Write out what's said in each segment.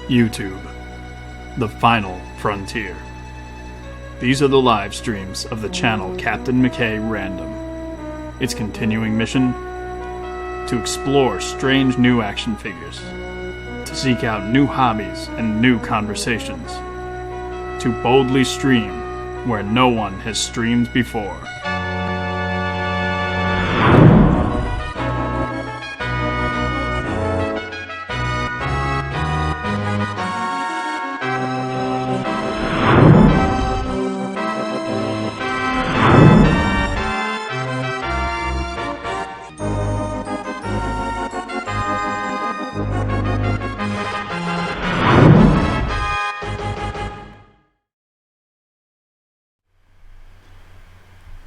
YouTube, the final frontier. These are the live streams of the channel Captain McKay Random. Its continuing mission? To explore strange new action figures, to seek out new hobbies and new conversations, to boldly stream where no one has streamed before.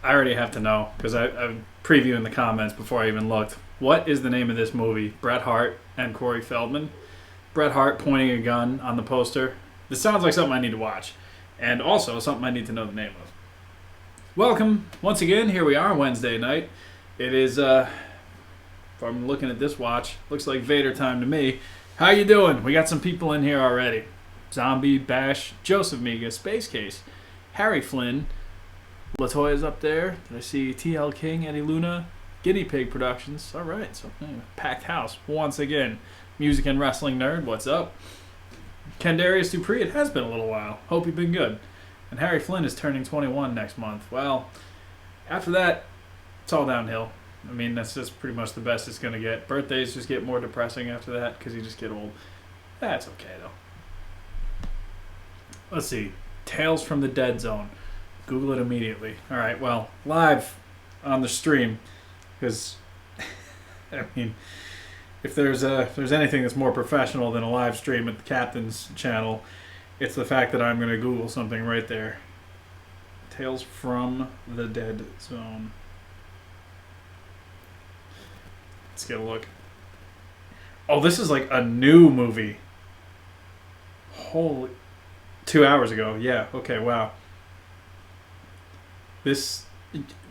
I already have to know, because I'm previewing the comments before I even looked. What is the name of this movie? Bret Hart and Corey Feldman. Bret Hart pointing a gun on the poster. This sounds like something I need to watch. And also something I need to know the name of. Welcome. Once again, here we are, Wednesday night. It is, if I'm looking at this watch, looks like Vader time to me. How you doing? We got some people in here already. Zombie, Bash, Joseph Miga, Space Case, Harry Flynn, Latoya's up there. Did I see TL King, Eddie Luna, Guinea Pig Productions? All right, so packed house once again. Music and Wrestling Nerd, what's up? Kendarius Dupree, it has been a little while. Hope you've been good. And Harry Flynn is turning 21 next month. Well, after that, it's all downhill. I mean, that's just pretty much the best it's going to get. Birthdays just get more depressing after that because you just get old. That's okay, though. Let's see. Tales from the Dead Zone. Google it immediately. All right, well, live on the stream, because, I mean, if there's anything that's more professional than a live stream at the Captain's channel, it's the fact that I'm going to Google something right there. Tales from the Dead Zone. Let's get a look. Oh, this is like a new movie. Holy... 2 hours ago. Yeah, okay, wow. This,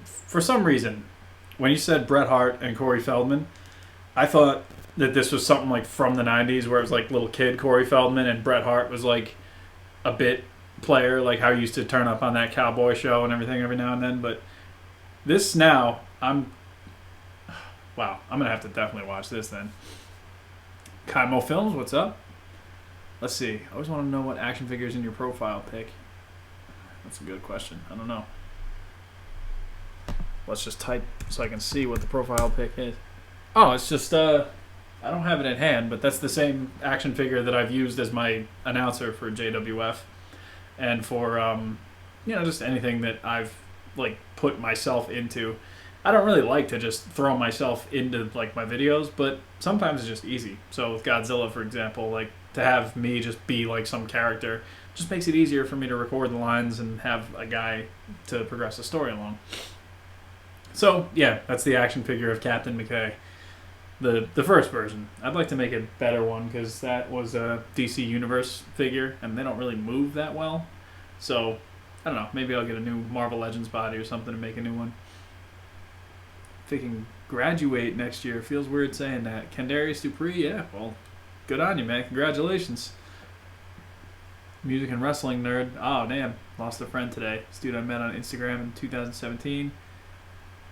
for some reason, when you said Bret Hart and Corey Feldman, I thought that this was something like from the 90s where it was like little kid Corey Feldman and Bret Hart was like a bit player, like how he used to turn up on that cowboy show and everything every now and then. But this now, wow, I'm going to have to definitely watch this then. Kaimo Films, what's up? Let's see. I always want to know what action figures in your profile pic. That's a good question. I don't know. Let's just type so I can see what the profile pic is. Oh, it's just, I don't have it in hand, but that's the same action figure that I've used as my announcer for JWF. And for, just anything that I've, like, put myself into. I don't really like to just throw myself into, like, my videos, but sometimes it's just easy. So with Godzilla, for example, like, to have me just be, like, some character just makes it easier for me to record the lines and have a guy to progress the story along. So, yeah, that's the action figure of Captain McKay. The first version. I'd like to make a better one because that was a DC Universe figure and they don't really move that well. So, I don't know. Maybe I'll get a new Marvel Legends body or something to make a new one. If they can graduate next year, feels weird saying that. Kendarius Dupree, yeah, well, good on you, man. Congratulations. Music and Wrestling Nerd. Oh, damn. Lost a friend today. This dude I met on Instagram in 2017.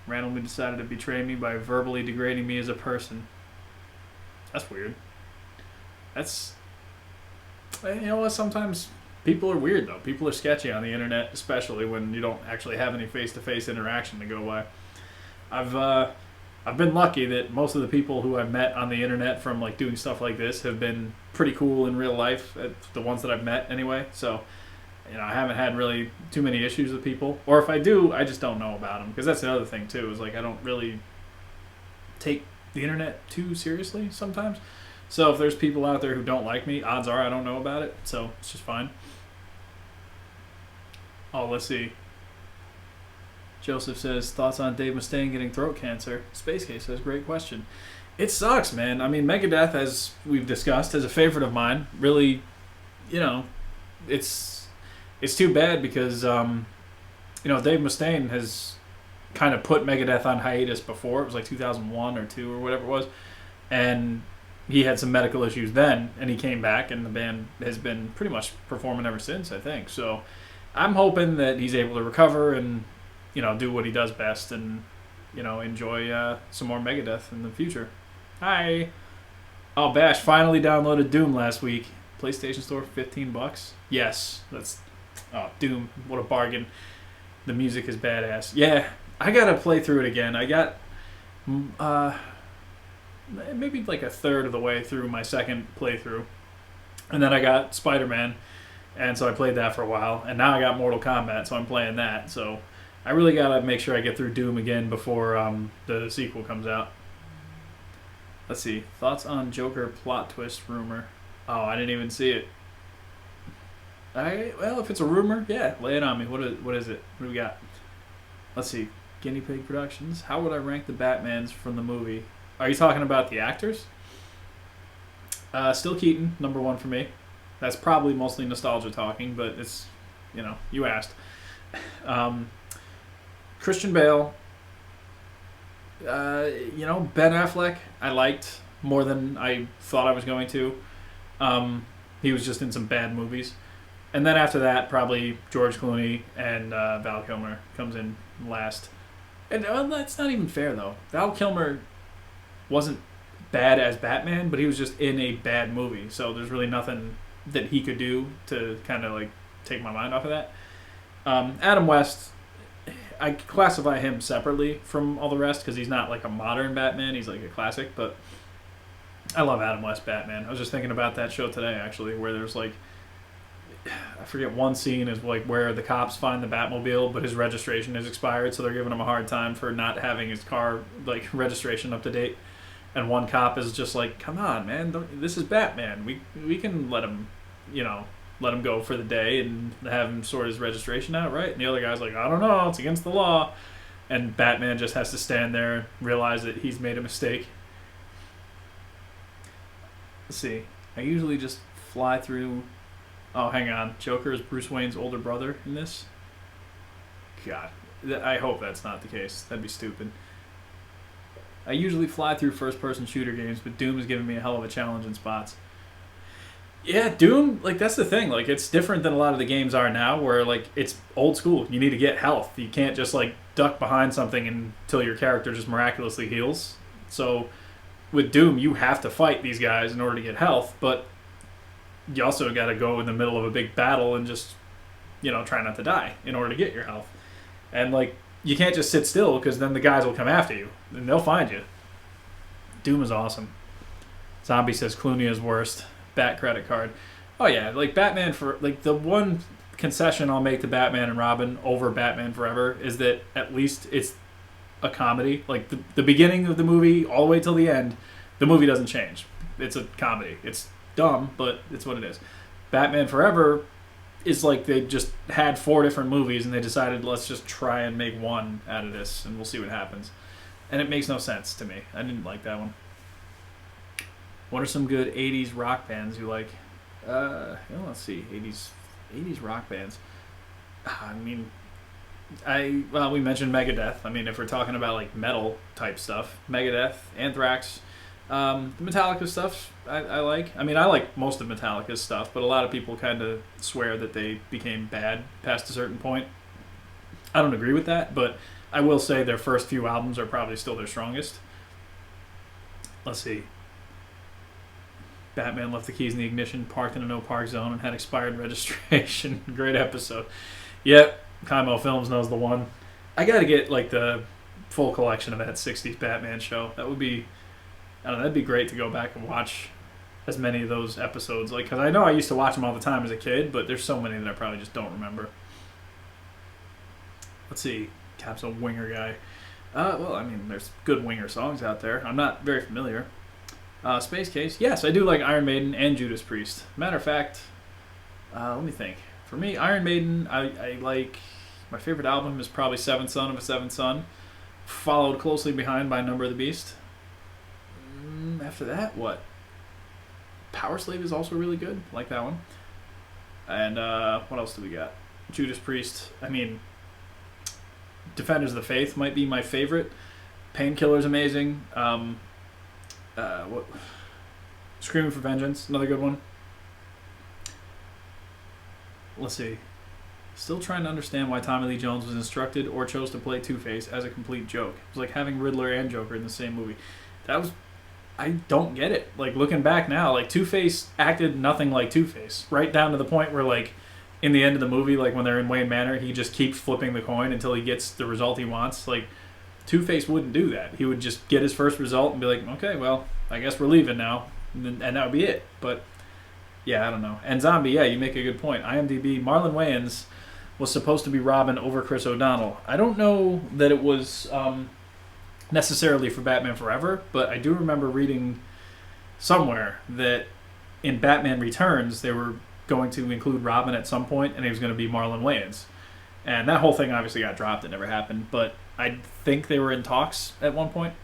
Randomly decided to betray me by verbally degrading me as a person. That's weird. That's... You know what? Sometimes people are weird, though. People are sketchy on the internet, especially when you don't actually have any face-to-face interaction to go by. I've been lucky that most of the people who I've met on the internet from like doing stuff like this have been pretty cool in real life. The ones that I've met, anyway. So... I haven't had really too many issues with people. Or if I do, I just don't know about them. Because that's the other thing, too, is like I don't really take the internet too seriously sometimes. So if there's people out there who don't like me, odds are I don't know about it. So it's just fine. Oh, let's see. Joseph says, thoughts on Dave Mustaine getting throat cancer? Space Case says, great question. It sucks, man. I mean, Megadeth, as we've discussed, is a favorite of mine. Really, it's too bad because, Dave Mustaine has kind of put Megadeth on hiatus before. It was like 2001 or 2 or whatever it was. And he had some medical issues then, and he came back, and the band has been pretty much performing ever since, I think. So I'm hoping that he's able to recover and, do what he does best and, enjoy some more Megadeth in the future. Hi. Oh, Bash finally downloaded Doom last week. PlayStation Store, $15. Yes, Doom. What a bargain. The music is badass. Yeah, I gotta play through it again. I got maybe like a third of the way through my second playthrough, and then I got Spider-Man, and so I played that for a while, and now I got Mortal Kombat, so I'm playing that. So I really gotta make sure I get through Doom again before the sequel comes out. Let's see. Thoughts on Joker plot twist rumor? Oh, I didn't even see it. Well, if it's a rumor, yeah, lay it on me. What is it? What do we got? Let's see. Guinea Pig Productions. How would I rank the Batmans from the movie? Are you talking about the actors? Still Keaton, number one for me. That's probably mostly nostalgia talking, but it's, you asked. Christian Bale. Ben Affleck, I liked more than I thought I was going to. He was just in some bad movies. And then after that, probably George Clooney and Val Kilmer comes in last. And that's not even fair, though. Val Kilmer wasn't bad as Batman, but he was just in a bad movie. So there's really nothing that he could do to kind of take my mind off of that. Adam West, I classify him separately from all the rest because he's not like a modern Batman. He's like a classic, but I love Adam West Batman. I was just thinking about that show today, actually, where there's I forget, one scene is where the cops find the Batmobile, but his registration is expired, so they're giving him a hard time for not having his car registration up to date. And one cop is just like, "Come on, man, this is Batman. We can let him, let him go for the day and have him sort his registration out, right?" And the other guy's like, "I don't know, it's against the law." And Batman just has to stand there and realize that he's made a mistake. Let's see. I usually just fly through. Oh, hang on. Joker is Bruce Wayne's older brother in this? God. I hope that's not the case. That'd be stupid. I usually fly through first-person shooter games, but Doom is giving me a hell of a challenge in spots. Yeah, Doom, that's the thing. It's different than a lot of the games are now, where, it's old school. You need to get health. You can't just, duck behind something until your character just miraculously heals. So, with Doom, you have to fight these guys in order to get health, but you also got to go in the middle of a big battle and just, try not to die in order to get your health. And, you can't just sit still because then the guys will come after you and they'll find you. Doom is awesome. Zombie says Clooney is worst. Bat credit card. Oh, yeah. Batman for, the one concession I'll make to Batman and Robin over Batman Forever is that at least it's a comedy. The beginning of the movie all the way till the end, the movie doesn't change. It's a comedy. It's dumb, but it's what it is. Batman Forever is they just had 4 different movies and they decided, let's just try and make one out of this and we'll see what happens. And it makes no sense to me. I didn't like that one. What are some good 80s rock bands you like? Let's see. 80s rock bands. We mentioned Megadeth. If we're talking about metal type stuff, Megadeth, Anthrax. The Metallica stuff I like. I like most of Metallica's stuff, but a lot of people kind of swear that they became bad past a certain point. I don't agree with that, but I will say their first few albums are probably still their strongest. Let's see. Batman left the keys in the ignition, parked in a no-park zone, and had expired registration. Great episode. Yep, Kaimo Films knows the one. I gotta get the full collection of that 60s Batman show. That would be... I don't know, that'd be great to go back and watch as many of those episodes. Because I know I used to watch them all the time as a kid, but there's so many that I probably just don't remember. Let's see. Cap's a winger guy. There's good winger songs out there. I'm not very familiar. Space Case. Yes, I do like Iron Maiden and Judas Priest. Matter of fact, let me think. For me, Iron Maiden, I like... My favorite album is probably Seventh Son of a Seventh Son, followed closely behind by Number of the Beast. After that, what? Power Slave is also really good. Like that one. And what else do we got? Judas Priest. Defenders of the Faith might be my favorite. Painkiller's amazing. What? Screaming for Vengeance, another good one. Let's see. Still trying to understand why Tommy Lee Jones was instructed or chose to play Two-Face as a complete joke. It was like having Riddler and Joker in the same movie. I don't get it. Like, looking back now, like, Two-Face acted nothing like Two-Face. Right down to the point where, like, in the end of the movie, like, when they're in Wayne Manor, he just keeps flipping the coin until he gets the result he wants. Like, Two-Face wouldn't do that. He would just get his first result and be like, okay, well, I guess we're leaving now. And that would be it. But, yeah, I don't know. And Zombie, yeah, you make a good point. IMDb, Marlon Wayans was supposed to be Robin over Chris O'Donnell. I don't know that it was necessarily for Batman Forever, but I do remember reading somewhere that in Batman Returns they were going to include Robin at some point, and he was going to be Marlon Wayans. And that whole thing obviously got dropped. It never happened, but I think they were in talks at one point.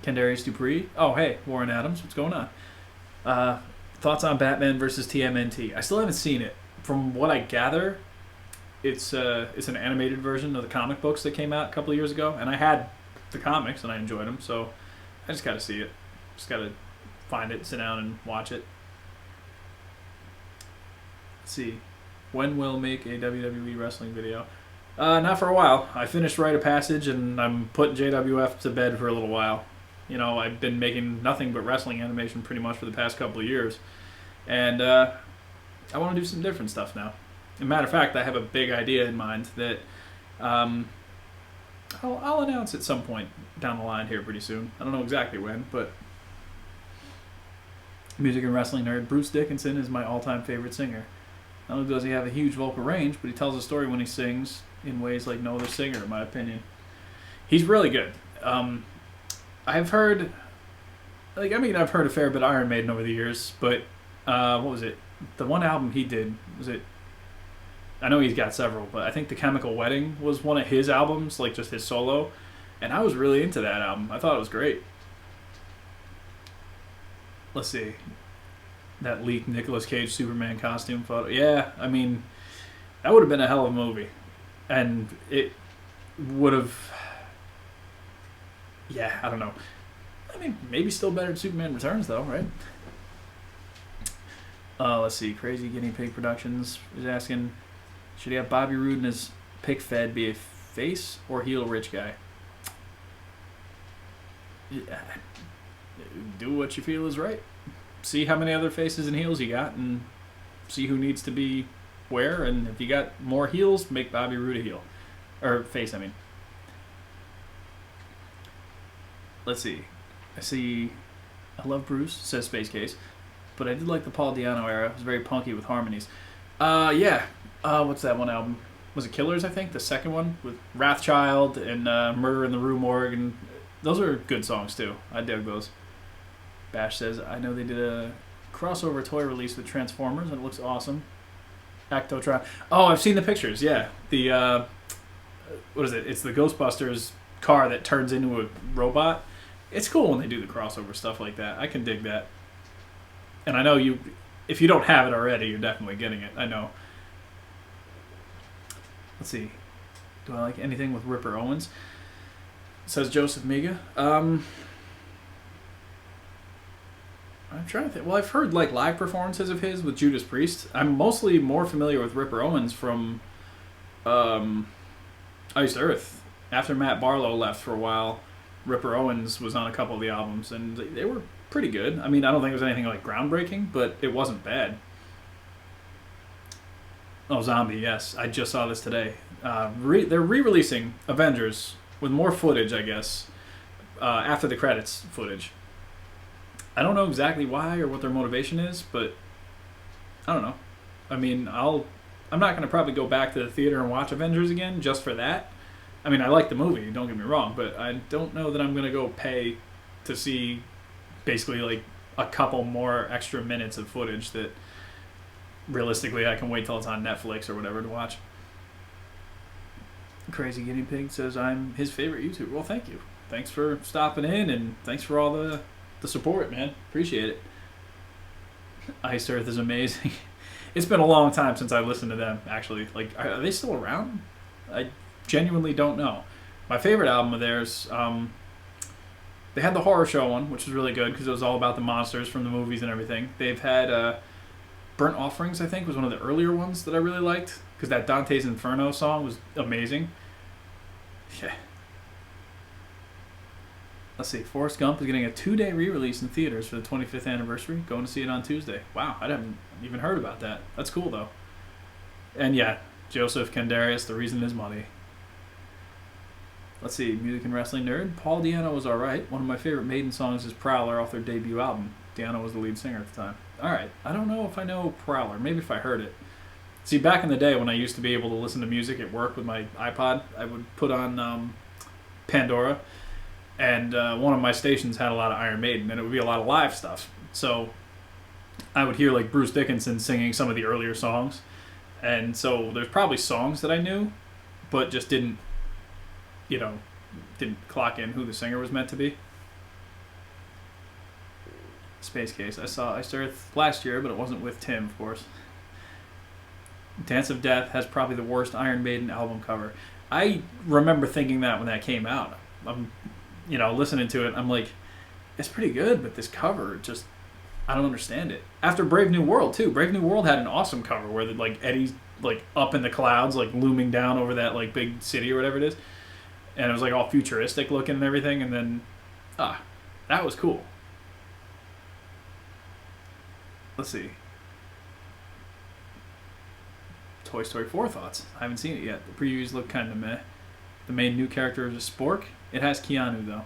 Kendarius Dupree. Oh, hey, Warren Adams. What's going on? Thoughts on Batman versus TMNT? I still haven't seen it. From what I gather, it's an animated version of the comic books that came out a couple of years ago, and I had the comics and I enjoyed them, so I just got to see it. Just got to find it, sit down, and watch it. Let's see. When will make a WWE wrestling video? Not for a while. I finished Rite of Passage, and I'm putting JWF to bed for a little while. You know, I've been making nothing but wrestling animation pretty much for the past couple of years, and I want to do some different stuff now. As a matter of fact, I have a big idea in mind that I'll announce at some point down the line here pretty soon. I don't know exactly when, but music and wrestling nerd Bruce Dickinson is my all-time favorite singer. Not only does he have a huge vocal range, but he tells a story when he sings in ways like no other singer, in my opinion. He's really good. I've heard a fair bit of Iron Maiden over the years, but what was it? The one album he did, was it? I know he's got several, but I think The Chemical Wedding was one of his albums, like just his solo, and I was really into that album. I thought it was great. Let's see. That leaked Nicolas Cage Superman costume photo. Yeah, I mean, that would have been a hell of a movie. And it would have... Yeah, I don't know. I mean, maybe still better than Superman Returns, though, right? Let's see. Crazy Guinea Pig Productions is asking, should he have Bobby Roode and his pick fed be a face or heel rich guy? Yeah. Do what you feel is right. See how many other faces and heels you got, and see who needs to be where. And if you got more heels, make Bobby Roode a heel. Or face, I mean. Let's see. I love Bruce, says Space Case. But I did like the Paul Di'Anno era. It was very punky with harmonies. Yeah. What's that one album? Was it Killers, I think? The second one with Wrathchild and Murder in the Rue Morgue. And those are good songs, too. I dig those. Bash says, I know they did a crossover toy release with Transformers, and it looks awesome. Actotron. Oh, I've seen the pictures, yeah. The, what is it? It's the Ghostbusters car that turns into a robot. It's cool when they do the crossover stuff like that. I can dig that. And I know if you don't have it already, you're definitely getting it. I know. Let's see. Do I like anything with Ripper Owens? Says Joseph Miga. I'm trying to think. Well, I've heard like live performances of his with Judas Priest. I'm mostly more familiar with Ripper Owens from Iced Earth. After Matt Barlow left for a while, Ripper Owens was on a couple of the albums, and they were pretty good. I mean, I don't think it was anything like groundbreaking, but it wasn't bad. Oh, Zombie, yes. I just saw this today. They're re-releasing Avengers with more footage, I guess, after the credits footage. I don't know exactly why or what their motivation is, but I don't know. I mean, I'm not going to probably go back to the theater and watch Avengers again just for that. I mean, I like the movie, don't get me wrong, but I don't know that I'm going to go pay to see basically like a couple more extra minutes of footage that realistically I can wait till it's on Netflix or whatever to watch. Crazy Guinea Pig says I'm his favorite YouTuber. Well, thank you. Thanks for stopping in, and thanks for all the support, man. Appreciate it. Iced Earth is amazing. It's been a long time since I listened to them, actually. Like, are they still around? I genuinely don't know. My favorite album of theirs, They had the horror show one, which was really good because it was all about the monsters from the movies and everything. They've had Burnt Offerings, I think, was one of the earlier ones that I really liked because that Dante's Inferno song was amazing. Yeah. Let's see. Forrest Gump is getting a 2-day re-release in theaters for the 25th anniversary. Going to see it on Tuesday. Wow, I haven't even heard about that. That's cool, though. And yeah, Joseph Kandarius, The Reason Is Money. Let's see. Music and Wrestling Nerd. Paul Di'Anno was alright. One of my favorite Maiden songs is Prowler off their debut album. Di'Anno was the lead singer at the time. Alright. I don't know if I know Prowler. Maybe if I heard it. See, back in the day when I used to be able to listen to music at work with my iPod, I would put on Pandora. And one of my stations had a lot of Iron Maiden, and it would be a lot of live stuff. So I would hear like Bruce Dickinson singing some of the earlier songs. And so there's probably songs that I knew, but just didn't clock in who the singer was meant to be. Space Case. I saw Iced Earth last year, but it wasn't with Tim, of course. Dance of Death has probably the worst Iron Maiden album cover. I remember thinking that when that came out. I'm listening to it, I'm like, it's pretty good, but this cover just, I don't understand it. After Brave New World too. Brave New World had an awesome cover where like Eddie's like up in the clouds, like looming down over that like big city or whatever it is, and it was like all futuristic looking and everything. And then, that was cool. Let's see. Toy Story 4 thoughts. I haven't seen it yet. The previews look kind of meh. The main new character is a spork. It has Keanu, though.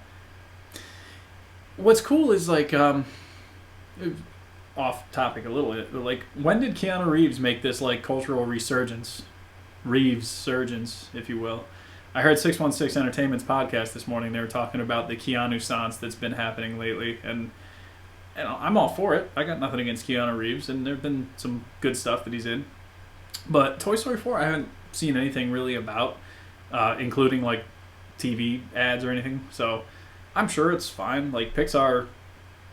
What's cool is, like, off topic a little bit, but, like, when did Keanu Reeves make this, like, cultural resurgence? Reeves-surgence, if you will. I heard 616 Entertainment's podcast this morning. They were talking about the Keanu-sance that's been happening lately, and I'm all for it. I got nothing against Keanu Reeves, and there have been some good stuff that he's in. But Toy Story 4, I haven't seen anything really about, including, like, TV ads or anything, so I'm sure it's fine. Like, Pixar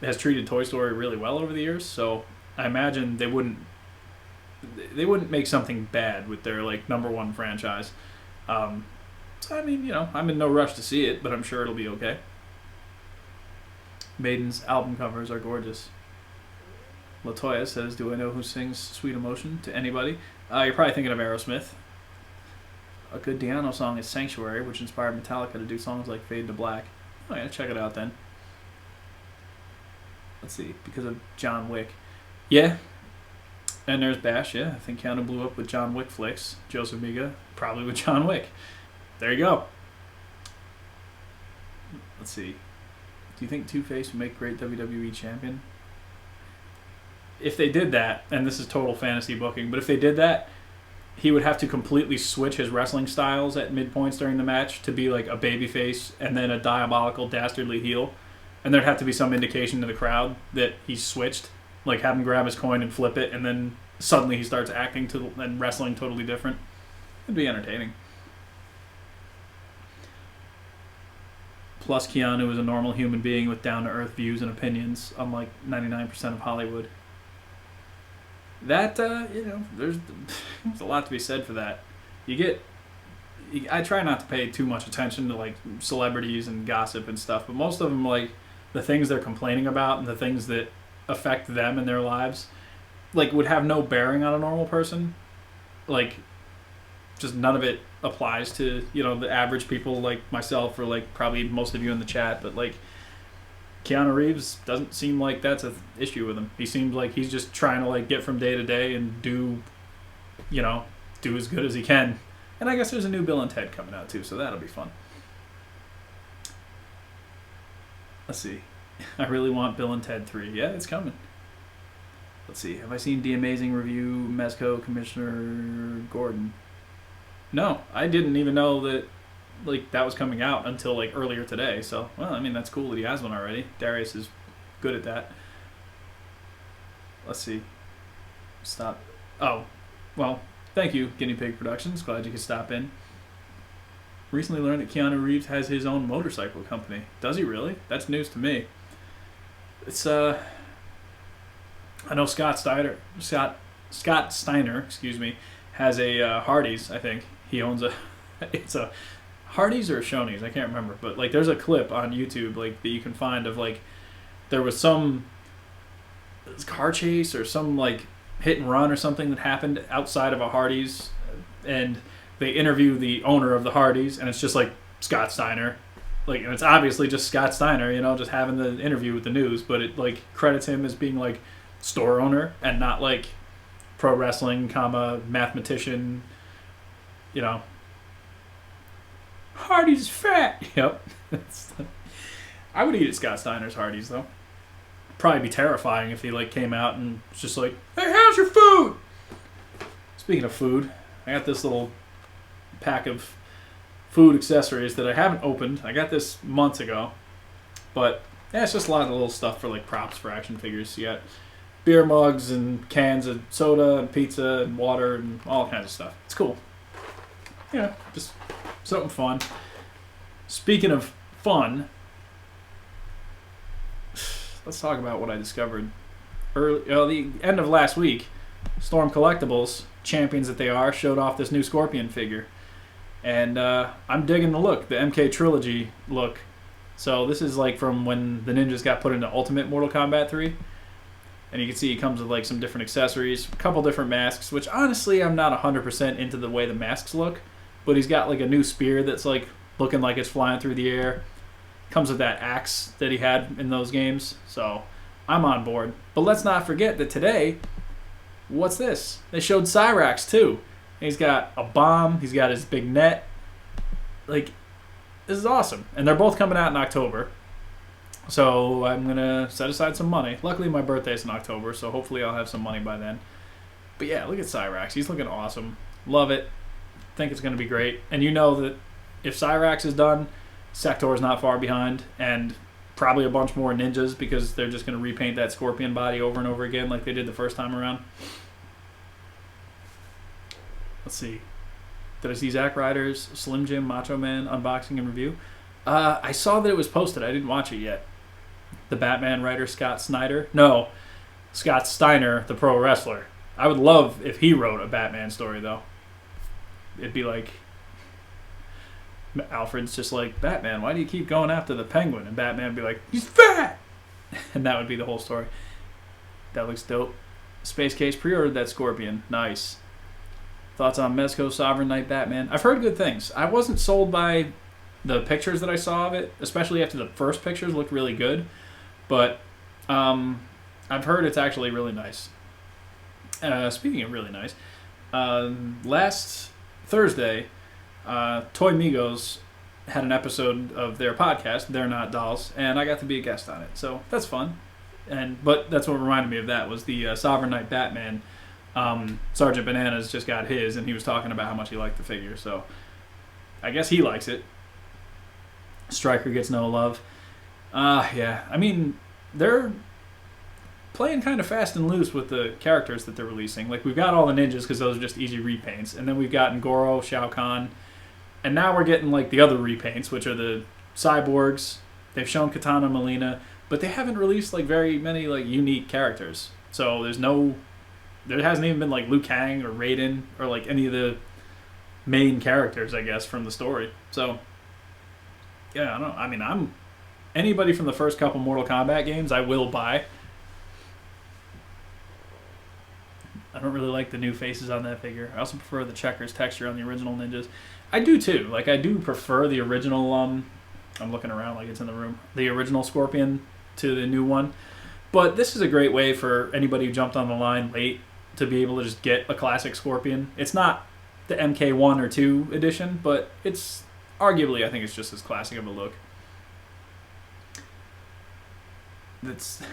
has treated Toy Story really well over the years, so I imagine they wouldn't make something bad with their like number one franchise. So I mean, I'm in no rush to see it, but I'm sure it'll be okay. Maiden's album covers are gorgeous. Latoya says, "Do I know who sings Sweet Emotion to anybody?" You're probably thinking of Aerosmith. A good Di'Anno song is Sanctuary, which inspired Metallica to do songs like Fade to Black. Oh yeah, check it out then. Let's see, because of John Wick. Yeah. And there's Bash, yeah. I think Keanu blew up with John Wick flicks. Joseph Miga, probably with John Wick. There you go. Let's see. Do you think Two-Face would make great WWE champion? If they did that, and this is total fantasy booking, but if they did that, he would have to completely switch his wrestling styles at midpoints during the match to be like a babyface and then a diabolical, dastardly heel. And there'd have to be some indication to the crowd that he's switched. Like have him grab his coin and flip it, and then suddenly he starts acting and wrestling totally different. It'd be entertaining. Plus, Keanu is a normal human being with down-to-earth views and opinions, unlike 99% of Hollywood. That, there's a lot to be said for that. I try not to pay too much attention to, like, celebrities and gossip and stuff, but most of them, like, the things they're complaining about and the things that affect them in their lives, like, would have no bearing on a normal person. Like, just none of it applies to, the average people like myself or, like, probably most of you in the chat, but, like, Keanu Reeves doesn't seem like that's an issue with him. He seems like he's just trying to like get from day to day and do as good as he can. And I guess there's a new Bill and Ted coming out too, so that'll be fun. Let's see. I really want Bill and Ted 3. Yeah, it's coming. Let's see. Have I seen The Amazing Review, Mezco, Commissioner Gordon? No, I didn't even know that that was coming out until like earlier today. So, well, I mean, that's cool that he has one already. Darius is good at that. Let's see. Stop. Oh, well, thank you, Guinea Pig Productions. Glad you could stop in. Recently learned that Keanu Reeves has his own motorcycle company. Does he really? That's news to me. It's I know Scott Steiner, has a Hardee's. I think he owns it's a Hardee's or Shoney's, I can't remember, but like there's a clip on YouTube like that you can find of like there was some car chase or some like hit and run or something that happened outside of a Hardee's, and they interview the owner of the Hardee's, and it's just like Scott Steiner, like, and it's obviously just Scott Steiner, you know, just having the interview with the news, but it like credits him as being like store owner and not like pro wrestling, mathematician, you know. Hardee's fat. Yep. I would eat at Scott Steiner's Hardee's though. Probably be terrifying if he like came out and was just like, "Hey, how's your food?" Speaking of food, I got this little pack of food accessories that I haven't opened. I got this months ago, but yeah, it's just a lot of little stuff for like props for action figures. You got beer mugs and cans of soda and pizza and water and all kinds of stuff. It's cool. Yeah, just something fun. Speaking of fun, let's talk about what I discovered the end of last week. Storm Collectibles, champions that they are, showed off this new Scorpion figure. And I'm digging the look, the MK Trilogy look. So this is like from when the ninjas got put into Ultimate Mortal Kombat 3. And you can see he comes with like some different accessories, a couple different masks, which honestly I'm not 100% into the way the masks look. But he's got like a new spear that's like looking like it's flying through the air. Comes with that axe that he had in those games. So I'm on board. But let's not forget that today, what's this? They showed Cyrax too. He's got a bomb. He's got his big net. Like, this is awesome. And they're both coming out in October. So I'm going to set aside some money. Luckily, my birthday's in October, so hopefully I'll have some money by then. But yeah, look at Cyrax. He's looking awesome. Love it. Think it's going to be great. And you know that if Cyrax is done, Sector's not far behind. And probably a bunch more ninjas because they're just going to repaint that Scorpion body over and over again like they did the first time around. Let's see. Did I see Zack Ryder's Slim Jim Macho Man unboxing and review? I saw that it was posted. I didn't watch it yet. The Batman writer Scott Snyder? No, Scott Steiner, the pro wrestler. I would love if he wrote a Batman story, though. It'd be like... Alfred's just like, Batman, why do you keep going after the Penguin? And Batman would be like, he's fat! And that would be the whole story. That looks dope. Space Case pre-ordered that Scorpion. Nice. Thoughts on Mezco Sovereign Knight Batman? I've heard good things. I wasn't sold by the pictures that I saw of it, especially after the first pictures looked really good. But I've heard it's actually really nice. Speaking of really nice, last Thursday, Toy Migos had an episode of their podcast, They're Not Dolls, and I got to be a guest on it. So that's fun. But that's what reminded me of that was the Sovereign Knight Batman. Sergeant Bananas just got his, and he was talking about how much he liked the figure. So I guess he likes it. Stryker gets no love. Yeah. I mean, they're playing kind of fast and loose with the characters that they're releasing. Like, we've got all the ninjas because those are just easy repaints. And then we've gotten Goro, Shao Kahn. And now we're getting, like, the other repaints, which are the cyborgs. They've shown Katana and Melina. But they haven't released, like, very many, like, unique characters. So there hasn't even been, like, Liu Kang or Raiden or, like, any of the main characters, I guess, from the story. So, yeah, I don't know. I mean, anybody from the first couple Mortal Kombat games, I will buy. I don't really like the new faces on that figure. I also prefer the checkers texture on the original ninjas. I do too. Like, I do prefer the original, I'm looking around like it's in the room, the original Scorpion to the new one. But this is a great way for anybody who jumped on the line late to be able to just get a classic Scorpion. It's not the MK1 or 2 edition, but it's arguably, I think it's just as classic of a look. That's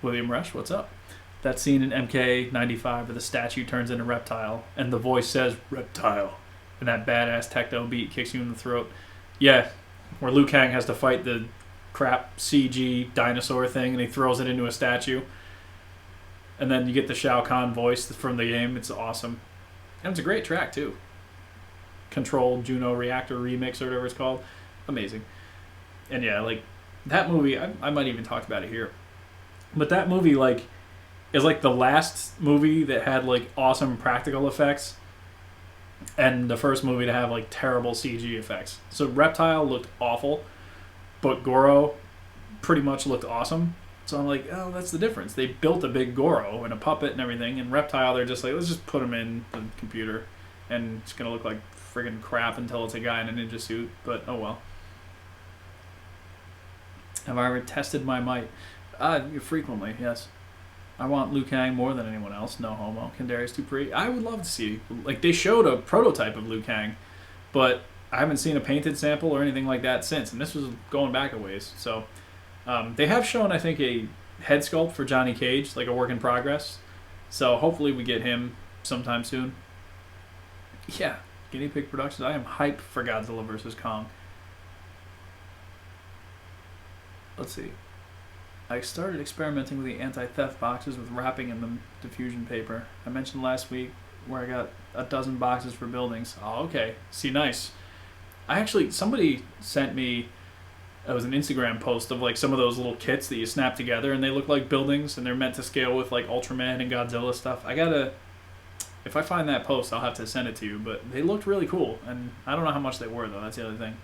William Rush, what's up? That scene in MK95 where the statue turns into Reptile and the voice says Reptile and that badass techno beat kicks you in the throat. Yeah, where Liu Kang has to fight the crap CG dinosaur thing and he throws it into a statue. And then you get the Shao Kahn voice from the game. It's awesome. And it's a great track too. Controlled Juno Reactor Remix or whatever it's called. Amazing. And yeah, like that movie, I might even talk about it here. But that movie, like, is like the last movie that had like awesome practical effects. and the first movie to have like terrible CG effects. So Reptile looked awful, but Goro pretty much looked awesome. So I'm like, oh, that's the difference. They built a big Goro and a puppet and everything, and Reptile, they're just like, let's just put him in the computer, and it's gonna look like friggin' crap until it's a guy in a ninja suit. But oh well. Have I ever tested my might? Frequently, yes. I want Liu Kang more than anyone else. No homo. Kandarius Dupree. I would love to see. Like, they showed a prototype of Liu Kang, but I haven't seen a painted sample or anything like that since. And this was going back a ways. So, they have shown, I think, a head sculpt for Johnny Cage, like a work in progress. So, hopefully we get him sometime soon. Yeah. Guinea Pig Productions. I am hyped for Godzilla vs. Kong. Let's see. I started experimenting with the anti-theft boxes with wrapping in the diffusion paper. I mentioned last week where I got a dozen boxes for buildings. Oh, okay. See, nice. Somebody sent me, it was an Instagram post of like some of those little kits that you snap together, and they look like buildings, and they're meant to scale with like Ultraman and Godzilla stuff. If I find that post, I'll have to send it to you, but they looked really cool, and I don't know how much they were though, that's the other thing.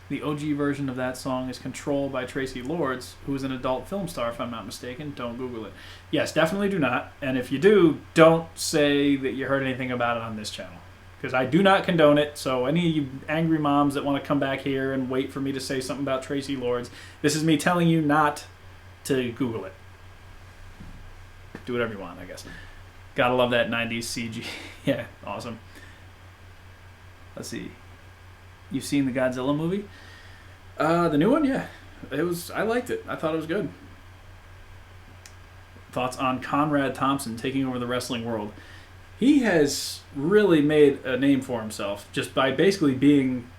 The OG version of that song is Control by Tracy Lords, who is an adult film star, if I'm not mistaken. Don't Google it. Yes, definitely do not. And if you do, don't say that you heard anything about it on this channel, because I do not condone it. So any of you angry moms that want to come back here and wait for me to say something about Tracy Lords, this is me telling you not to Google it. Do whatever you want, I guess. Gotta love that 90s CG. Yeah, awesome. Let's see. You've seen the Godzilla movie? The new one, yeah. I liked it. I thought it was good. Thoughts on Conrad Thompson taking over the wrestling world? He has really made a name for himself just by basically being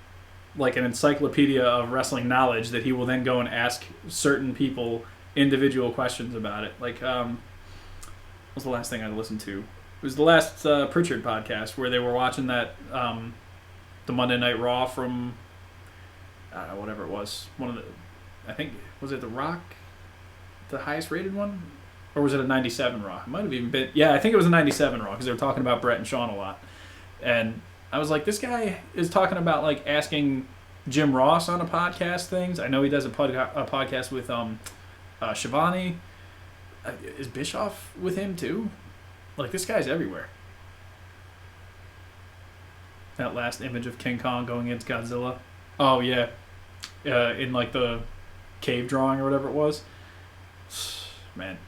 like an encyclopedia of wrestling knowledge that he will then go and ask certain people individual questions about it. Like, what was the last thing I listened to? It was the last Pritchard podcast where they were watching that the Monday Night Raw from whatever it was. I think, was it The Rock, the highest rated one? Or was it a 97 Raw? It might have even been, yeah, I think it was a 97 Raw, because they were talking about Brett and Sean a lot. And I was like, this guy is talking about like asking Jim Ross on a podcast things. I know he does a podcast with Shivani. Is Bischoff with him too? Like, this guy's everywhere. That last image of King Kong going against Godzilla. Oh, yeah. In, like, the cave drawing or whatever it was. Man.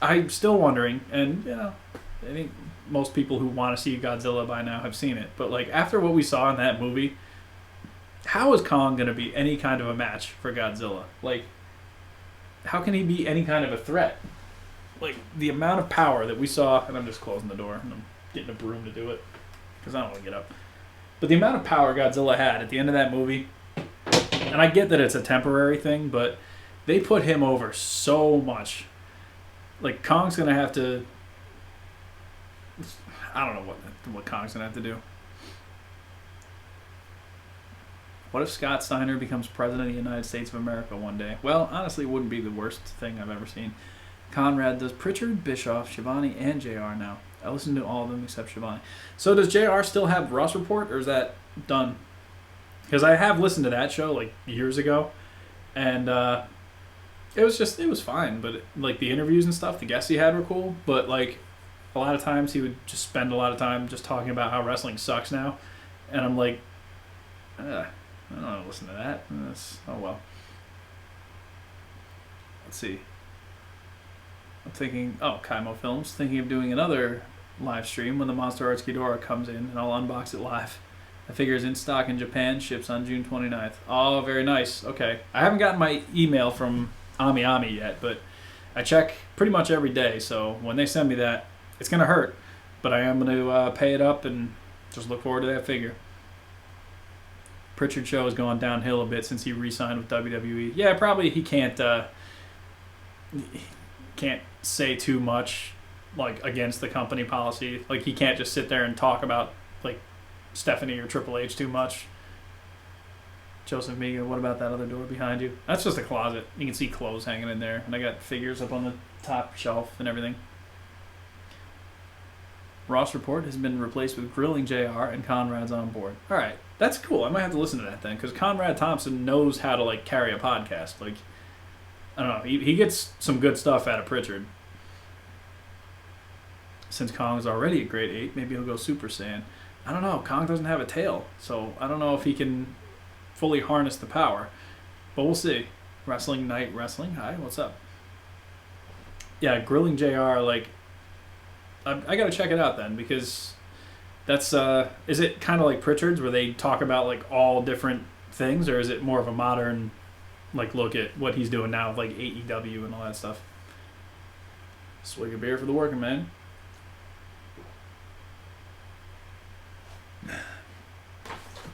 I'm still wondering, and, you know, I think most people who want to see Godzilla by now have seen it. But, like, after what we saw in that movie, how is Kong going to be any kind of a match for Godzilla? Like, how can he be any kind of a threat? Like, the amount of power that we saw, and I'm just closing the door, and I'm getting a broom to do it, because I don't want to get up. But the amount of power Godzilla had at the end of that movie, and I get that it's a temporary thing, but they put him over so much. Like, Kong's going to have to... I don't know what Kong's going to have to do. What if Scott Steiner becomes president of the United States of America one day? Well, honestly, it wouldn't be the worst thing I've ever seen. Conrad does Pritchard, Bischoff, Shivani, and JR now. I listen to all of them except Shivani. So does JR still have Ross Report, or is that done? Because I have listened to that show like years ago, and it was fine. But like the interviews and stuff, the guests he had were cool. But like a lot of times he would just spend a lot of time just talking about how wrestling sucks now, and I'm like, I don't want to listen to that. Oh well. Let's see. I'm thinking, Kaimo Films, thinking of doing another live stream when the Monster Arts Ghidorah comes in, and I'll unbox it live. I figure it's in stock in Japan, ships on June 29th. Oh, very nice. Okay. I haven't gotten my email from Ami Ami yet, but I check pretty much every day, so when they send me that, it's going to hurt. But I am going to pay it up and just look forward to that figure. Pritchard show has gone downhill a bit since he re-signed with WWE. Yeah, probably he can't say too much like against the company policy. Like, he can't just sit there and talk about like Stephanie or Triple H too much. Joseph Megan, what about that other door behind you? That's just a closet. You can see clothes hanging in there, and I got figures up on the top shelf and everything. Ross Report has been replaced with Grilling JR and Conrad's on board. All right, that's cool. I might have to listen to that then, because Conrad Thompson knows how to like carry a podcast. Like, I don't know, he gets some good stuff out of Pritchard. Since Kong's already a grade 8, maybe he'll go Super Saiyan. I don't know. Kong doesn't have a tail, so I don't know if he can fully harness the power. But we'll see. Wrestling Night Wrestling. Hi, what's up? Yeah, Grilling JR, like, I gotta check it out then, because that's, is it kind of like Pritchard's where they talk about, like, all different things, or is it more of a modern, like, look at what he's doing now with, like, AEW and all that stuff? Swig of beer for the working man.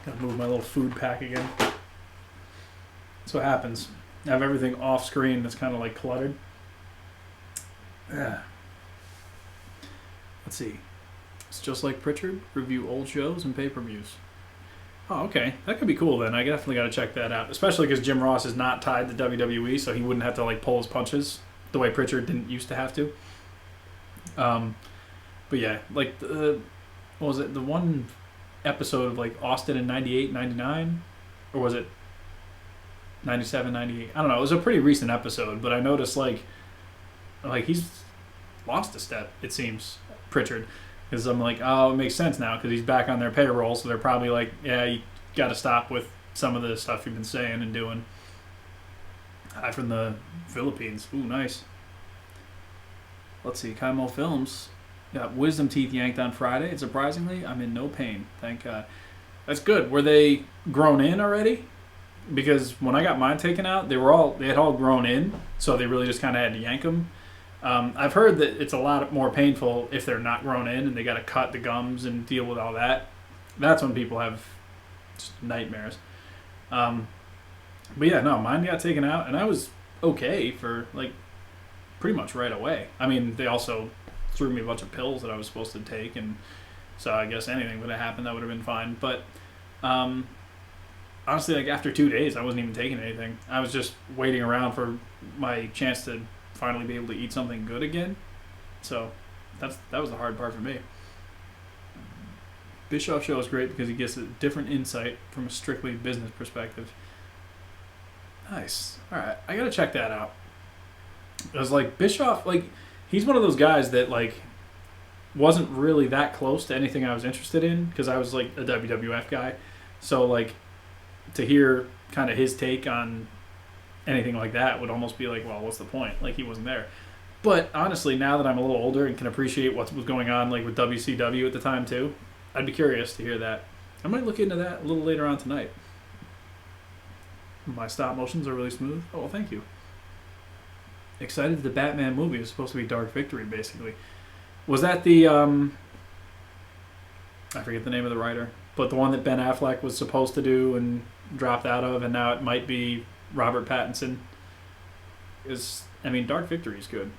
Gotta move my little food pack again. That's what happens. I have everything off screen that's kind of like cluttered. Let's see. It's just like Pritchard. Review old shows and pay-per-views. Oh, okay. That could be cool then. I definitely got to check that out. Especially because Jim Ross is not tied to WWE, so he wouldn't have to like pull his punches the way Pritchard didn't used to have to. But yeah, like, what was it? The one episode of like Austin in 98, 99? Or was it 97, 98? I don't know. It was a pretty recent episode, but I noticed like he's lost a step, it seems, Pritchard. Because I'm like, oh, it makes sense now because he's back on their payroll, so they're probably like, yeah, you got to stop with some of the stuff you've been saying and doing. Hi from the Philippines. Ooh, nice. Let's see. Kaimo Films got wisdom teeth yanked on Friday, and surprisingly, I'm in no pain. Thank God. That's good. Were they grown in already? Because when I got mine taken out, they had all grown in, so they really just kind of had to yank them. I've heard that it's a lot more painful if they're not grown in and they got to cut the gums and deal with all that. That's when people have just nightmares. But yeah, no, mine got taken out, and I was okay for like pretty much right away. I mean, they also threw me a bunch of pills that I was supposed to take, and so I guess anything would have happened, that would have been fine. But honestly, like after 2 days, I wasn't even taking anything. I was just waiting around for my chance to finally be able to eat something good again. So that was the hard part for me. Bischoff show is great because he gets a different insight from a strictly business perspective. Nice. All right, I gotta check that out. I was like, Bischoff, like, he's one of those guys that like wasn't really that close to anything I was interested in because I was like a WWF guy. So like to hear kind of his take on anything like that would almost be like, well, what's the point? Like, he wasn't there. But honestly, now that I'm a little older and can appreciate what was going on like with WCW at the time too, I'd be curious to hear that. I might look into that a little later on tonight. My stop motions are really smooth. Oh, well, thank you. Excited that the Batman movie is supposed to be Dark Victory, basically. Was that the, I forget the name of the writer, but the one that Ben Affleck was supposed to do and dropped out of, and now it might be Robert Pattinson? Dark Victory is good.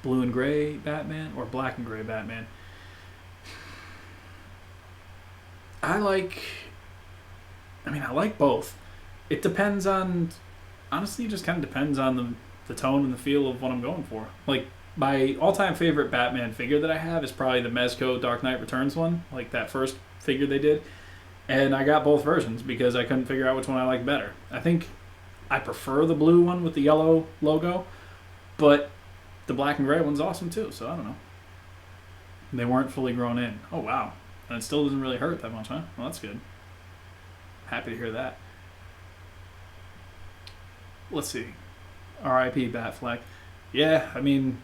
Blue and gray Batman or black and gray Batman? I like both. It depends on, honestly, it just kind of depends on the tone and the feel of what I'm going for. Like, my all-time favorite Batman figure that I have is probably the Mezco Dark Knight Returns one, like that first figure they did. And I got both versions because I couldn't figure out which one I liked better. I think I prefer the blue one with the yellow logo, but the black and gray one's awesome too, so I don't know. They weren't fully grown in. Oh, wow. And it still doesn't really hurt that much, huh? Well, that's good. Happy to hear that. Let's see. R.I.P. Batfleck. Yeah, I mean,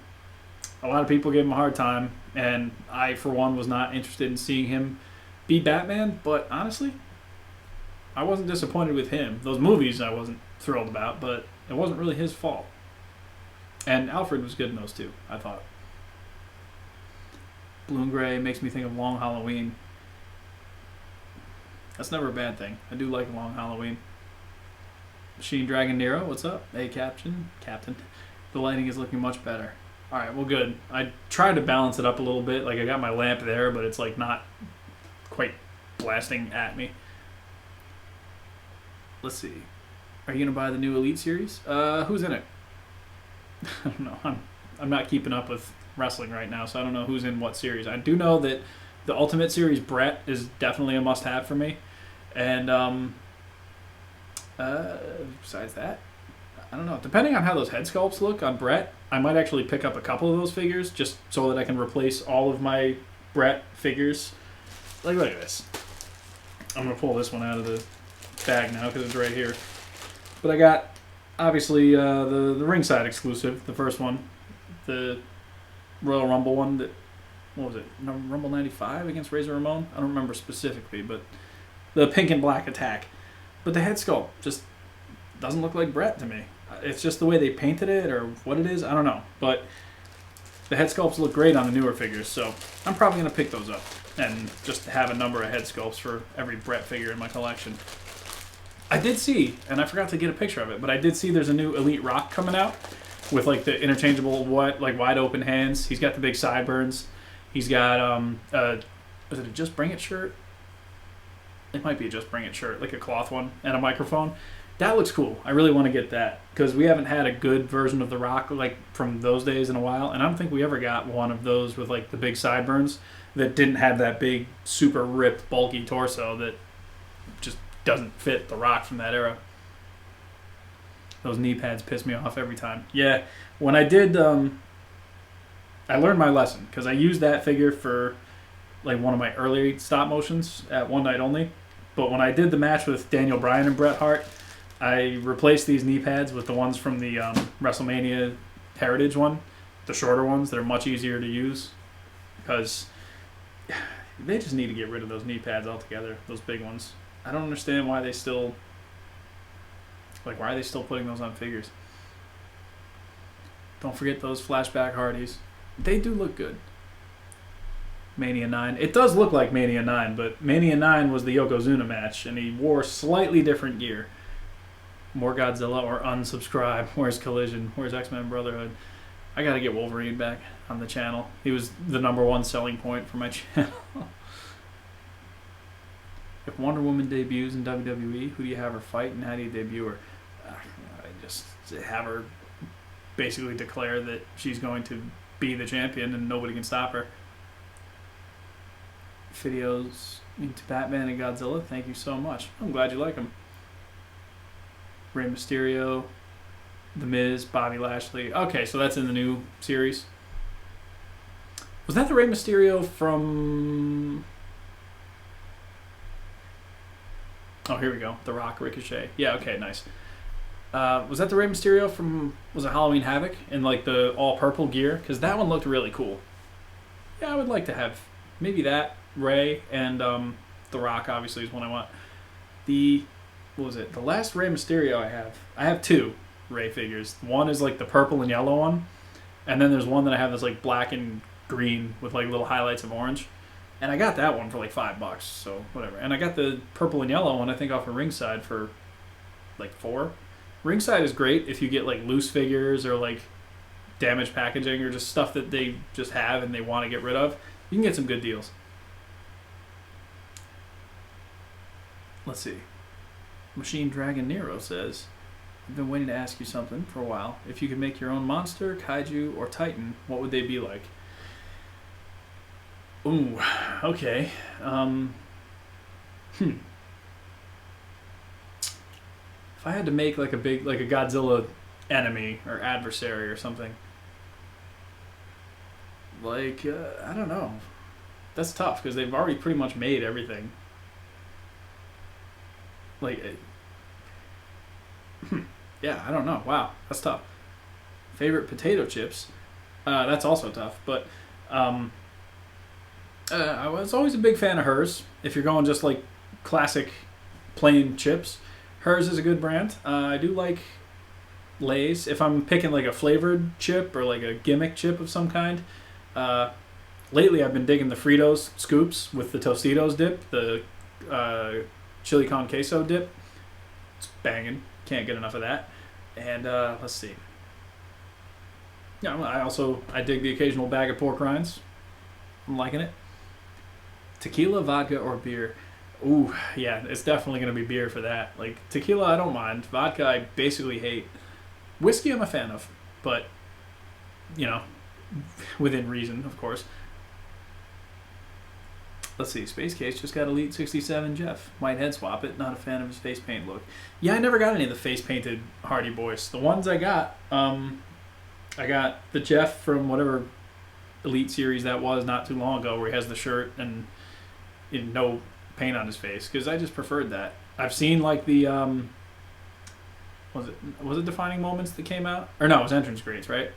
a lot of people gave him a hard time, and I, for one, was not interested in seeing him be Batman, but honestly, I wasn't disappointed with him. Those movies I wasn't thrilled about, but it wasn't really his fault. And Alfred was good in those too, I thought. Blue and gray makes me think of Long Halloween. That's never a bad thing. I do like Long Halloween. Machine Dragon Nero, what's up? Hey, Captain. The lighting is looking much better. All right, well, good. I tried to balance it up a little bit. Like, I got my lamp there, but it's like not quite blasting at me. Let's see. Are you gonna buy the new Elite series? Who's in it? I don't know. I'm not keeping up with wrestling right now, so I don't know who's in what series. I do know that the Ultimate Series Brett is definitely a must-have for me, and besides that, I don't know. Depending on how those head sculpts look on Brett, I might actually pick up a couple of those figures just so that I can replace all of my Brett figures. Like, look at this. I'm going to pull this one out of the bag now because it's right here. But I got, obviously, the ringside exclusive, the first one. The Royal Rumble one that, what was it? Rumble 95 against Razor Ramon? I don't remember specifically, but the pink and black attack. But the head sculpt just doesn't look like Brett to me. It's just the way they painted it or what it is. I don't know. But the head sculpts look great on the newer figures, so I'm probably going to pick those up and just have a number of head sculpts for every Brett figure in my collection. I did see, and I forgot to get a picture of it, but I did see there's a new Elite Rock coming out with like the interchangeable wide open hands. He's got the big sideburns. He's got is it a Just Bring It shirt? It might be a Just Bring It shirt, like a cloth one and a microphone. That looks cool. I really want to get that because we haven't had a good version of The Rock like from those days in a while, and I don't think we ever got one of those with like the big sideburns that didn't have that big, super ripped, bulky torso that just doesn't fit The Rock from that era. Those knee pads piss me off every time. Yeah, when I did, I learned my lesson because I used that figure for like one of my early stop motions at One Night Only. But when I did the match with Daniel Bryan and Bret Hart, I replaced these knee pads with the ones from the WrestleMania Heritage one, the shorter ones that are much easier to use, because they just need to get rid of those knee pads altogether, those big ones. I don't understand why they still, why are they still putting those on figures? Don't forget those flashback Hardys. They do look good. Mania 9. It does look like Mania 9, but Mania 9 was the Yokozuna match, and he wore slightly different gear. More Godzilla or unsubscribe. Where's Collision? Where's X-Men Brotherhood? I gotta get Wolverine back on the channel. He was the #1 selling point for my channel. If Wonder Woman debuts in WWE, who do you have her fight and how do you debut her? I just have her basically declare that she's going to be the champion and nobody can stop her. Videos into Batman and Godzilla. Thank you so much. I'm glad you like them. Rey Mysterio, The Miz, Bobby Lashley. Okay, so that's in the new series. Was that the Rey Mysterio from... Oh, here we go. The Rock, Ricochet. Yeah, okay, nice. Was that the Rey Mysterio from... Was it Halloween Havoc? In like the all-purple gear? Because that one looked really cool. Yeah, I would like to have maybe that. Rey and The Rock obviously is one I want. What was it? The last Rey Mysterio I have two Rey figures. One is like the purple and yellow one, and then there's one that I have that's like black and green with like little highlights of orange. And I got that one for like $5, so whatever. And I got the purple and yellow one I think off of Ringside for like $4. Ringside is great if you get like loose figures or like damaged packaging or just stuff that they just have and they want to get rid of. You can get some good deals. Let's see. Machine Dragon Nero says, I've been waiting to ask you something for a while. If you could make your own monster, kaiju, or titan, what would they be like? Ooh, okay. If I had to make like a Godzilla enemy or adversary or something, I don't know. That's tough because they've already pretty much made everything. Yeah, I don't know. Wow, that's tough. Favorite potato chips? That's also tough. But I was always a big fan of hers. If you're going just like classic plain chips, hers is a good brand. I do like Lay's. If I'm picking like a flavored chip or like a gimmick chip of some kind, lately I've been digging the Fritos scoops with the Tostitos dip, the chili con queso dip. It's banging. Can't get enough of that. And let's see. Yeah, I dig the occasional bag of pork rinds. I'm liking it. Tequila, vodka, or beer? Ooh, yeah, it's definitely going to be beer for that. Like, tequila, I don't mind. Vodka, I basically hate. Whiskey, I'm a fan of. But you know, within reason, of course. Let's see. Space Case just got Elite 67 Jeff. Might head swap it. Not a fan of his face paint look. Yeah, I never got any of the face painted Hardy Boys. The ones I got the Jeff from whatever Elite series that was not too long ago, where he has the shirt and no paint on his face, because I just preferred that. I've seen like the was it Defining Moments that came out, or no, it was Entrance Grades, right?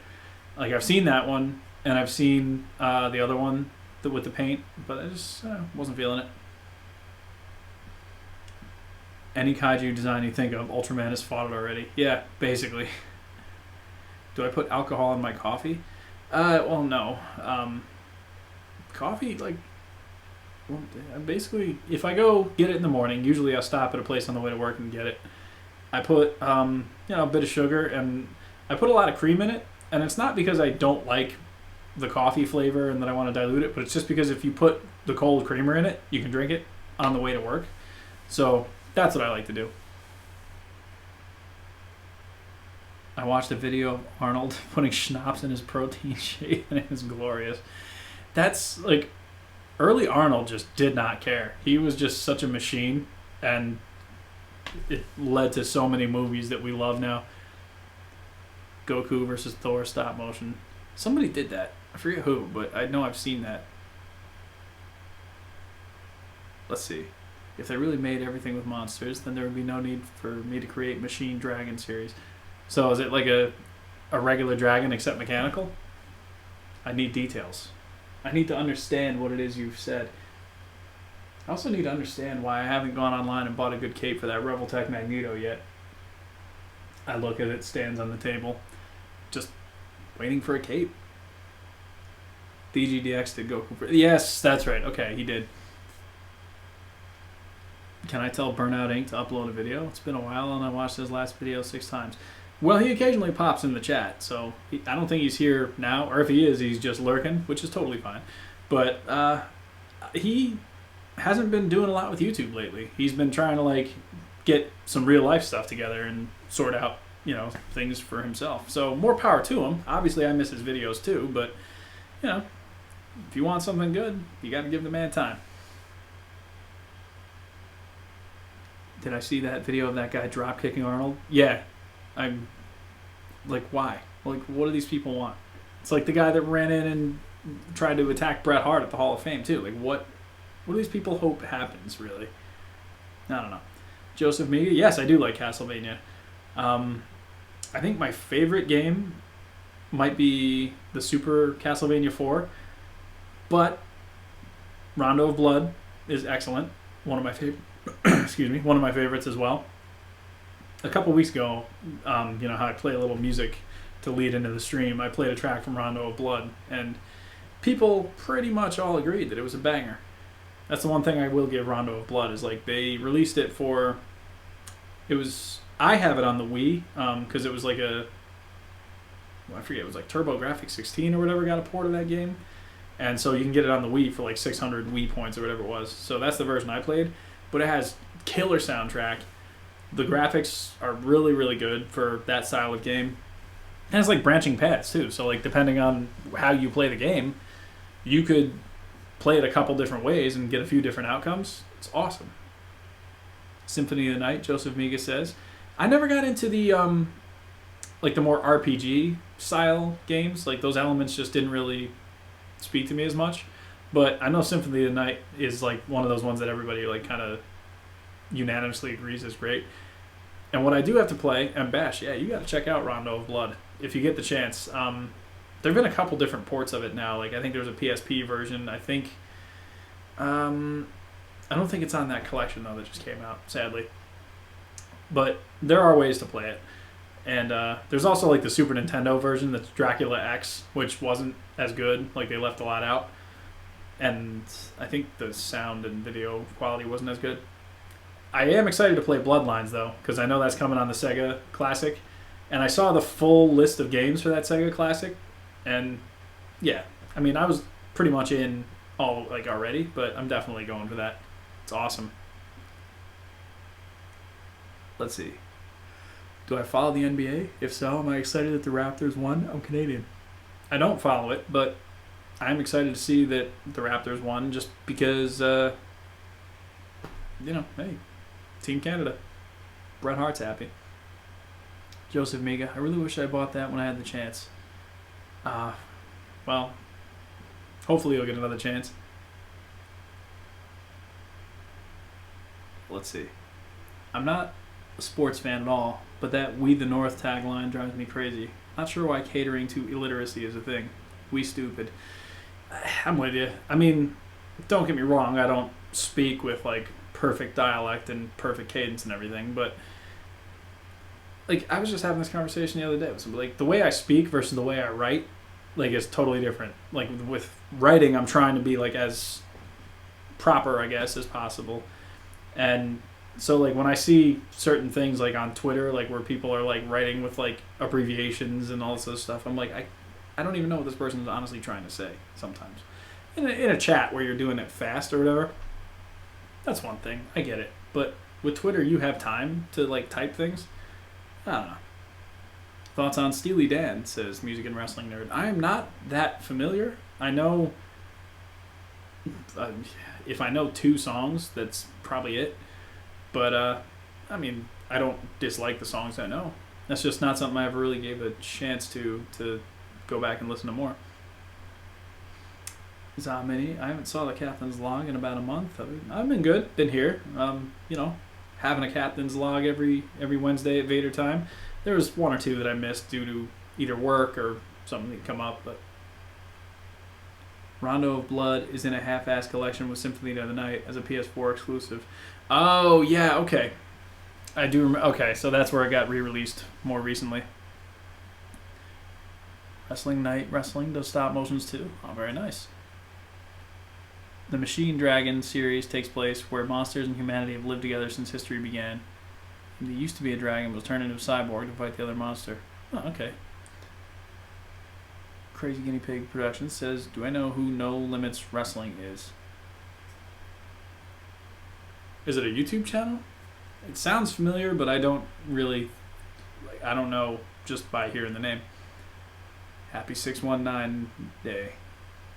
Like I've seen that one, and I've seen the other one with the paint, but I just wasn't feeling it. Any kaiju design you think of, Ultraman has fought it already. Yeah, basically. Do I put alcohol in my coffee? Well, no. Coffee, like, basically, if I go get it in the morning, usually I'll stop at a place on the way to work and get it. I put, a bit of sugar, and I put a lot of cream in it, and it's not because I don't like the coffee flavor and that I want to dilute it, but it's just because if you put the cold creamer in it, you can drink it on the way to work. So that's what I like to do. I watched a video of Arnold putting schnapps in his protein shake, and it was glorious. That's like, early Arnold just did not care. He was just such a machine, and it led to so many movies that we love now. Goku versus Thor stop motion. Somebody did that. I forget who, but I know I've seen that. Let's see. If they really made everything with monsters, then there would be no need for me to create Machine Dragon series. So is it like a regular dragon except mechanical? I need details. I need to understand what it is you've said. I also need to understand why I haven't gone online and bought a good cape for that Revoltech Magneto yet. I look at it, stands on the table, just waiting for a cape. DGDX did Goku. Yes, that's right. Okay, he did. Can I tell Burnout Inc. to upload a video? It's been a while and I watched his last video 6 times. Well, he occasionally pops in the chat, so I don't think he's here now, or if he is, he's just lurking, which is totally fine. But he hasn't been doing a lot with YouTube lately. He's been trying to like get some real life stuff together and sort out, things for himself. So more power to him. Obviously, I miss his videos too, but if you want something good, you got to give the man time. Did I see that video of that guy drop kicking Arnold? Yeah. I'm like, why? Like, what do these people want? It's like the guy that ran in and tried to attack Bret Hart at the Hall of Fame too. Like, what do these people hope happens, really? I don't know. Joseph Miga, yes, I do like Castlevania. I think my favorite game might be the Super Castlevania 4, but Rondo of Blood is excellent. One of my favorite. Excuse me, one of my favorites as well. A couple weeks ago, how I play a little music to lead into the stream, I played a track from Rondo of Blood, and people pretty much all agreed that it was a banger. That's the one thing I will give Rondo of Blood, is like they released it for, I have it on the Wii, because it was like I forget, it was like TurboGrafx 16 or whatever got a port of that game, and so you can get it on the Wii for like 600 Wii points or whatever it was. So that's the version I played. But it has killer soundtrack. The graphics are really, really good for that style of game. And it's like branching paths too. So like depending on how you play the game, you could play it a couple different ways and get a few different outcomes. It's awesome. Symphony of the Night, Joseph Miga says. I never got into the the more RPG style games. Like those elements just didn't really speak to me as much. But I know Symphony of the Night is like one of those ones that everybody like kind of unanimously agrees is great. And what I do have to play, and Bash, yeah, you got to check out Rondo of Blood if you get the chance. There have been a couple different ports of it now. Like I think there's a PSP version. I think, I don't think it's on that collection though that just came out, sadly. But there are ways to play it. And there's also like the Super Nintendo version that's Dracula X, which wasn't as good. Like they left a lot out. And I think the sound and video quality wasn't as good. I am excited to play Bloodlines, though, because I know that's coming on the Sega Classic. And I saw the full list of games for that Sega Classic. And, yeah, I mean, I was pretty much in all, like, already, but I'm definitely going for that. It's awesome. Let's see. Do I follow the NBA? If so, am I excited that the Raptors won? I'm Canadian. I don't follow it, but I'm excited to see that the Raptors won just because, hey, Team Canada. Bret Hart's happy. Joseph Miga, I really wish I bought that when I had the chance. Well, hopefully you'll get another chance. Let's see. I'm not a sports fan at all, but that "We the North" tagline drives me crazy. Not sure why catering to illiteracy is a thing. We stupid. I'm with you. I mean, don't get me wrong. I don't speak with like perfect dialect and perfect cadence and everything, but like I was just having this conversation the other day with somebody. Like the way I speak versus the way I write, like is totally different. Like with writing, I'm trying to be like as proper, I guess, as possible. And so like when I see certain things like on Twitter, like where people are like writing with like abbreviations and all this other stuff, I'm like, I don't even know what this person is honestly trying to say sometimes. In a chat where you're doing it fast or whatever, that's one thing. I get it. But with Twitter, you have time to like type things. I don't know. Thoughts on Steely Dan, says Music and Wrestling Nerd. I am not that familiar. I know, if I know 2 songs, that's probably it. But, I mean, I don't dislike the songs I know. That's just not something I ever really gave a chance to go back and listen to more. Zamini, I haven't saw the Captain's Log in about a month. I've been good, been here. Having a Captain's Log every Wednesday at Vader time. There was 1 or 2 that I missed due to either work or something that come up. But Rondo of Blood is in a half-ass collection with Symphony of the Night as a PS4 exclusive. Oh, yeah, okay. I do remember. Okay, so that's where it got re-released more recently. Wrestling Night Wrestling does stop motions too. Oh, very nice. The Machine Dragon series takes place where monsters and humanity have lived together since history began. There used to be a dragon, but was turned into a cyborg to fight the other monster. Oh, okay. Crazy Guinea Pig Productions says, do I know who No Limits Wrestling is? Is it a YouTube channel? It sounds familiar, but I don't really... I don't know just by hearing the name. Happy 619 day.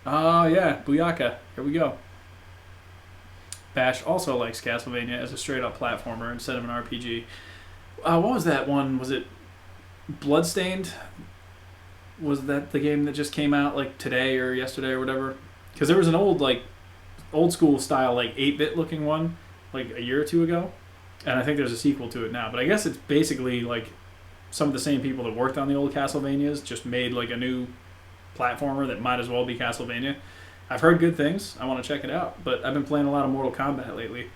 Oh, yeah. Booyaka. Here we go. Bash also likes Castlevania as a straight-up platformer instead of an RPG. What was that one? Was it Bloodstained? Was that the game that just came out like today or yesterday or whatever? Because there was an old school style, like 8-bit looking one like a year or 2 ago. And I think there's a sequel to it now. But I guess it's basically like some of the same people that worked on the old Castlevanias just made like a new platformer that might as well be Castlevania. I've heard good things. I want to check it out. But I've been playing a lot of Mortal Kombat lately.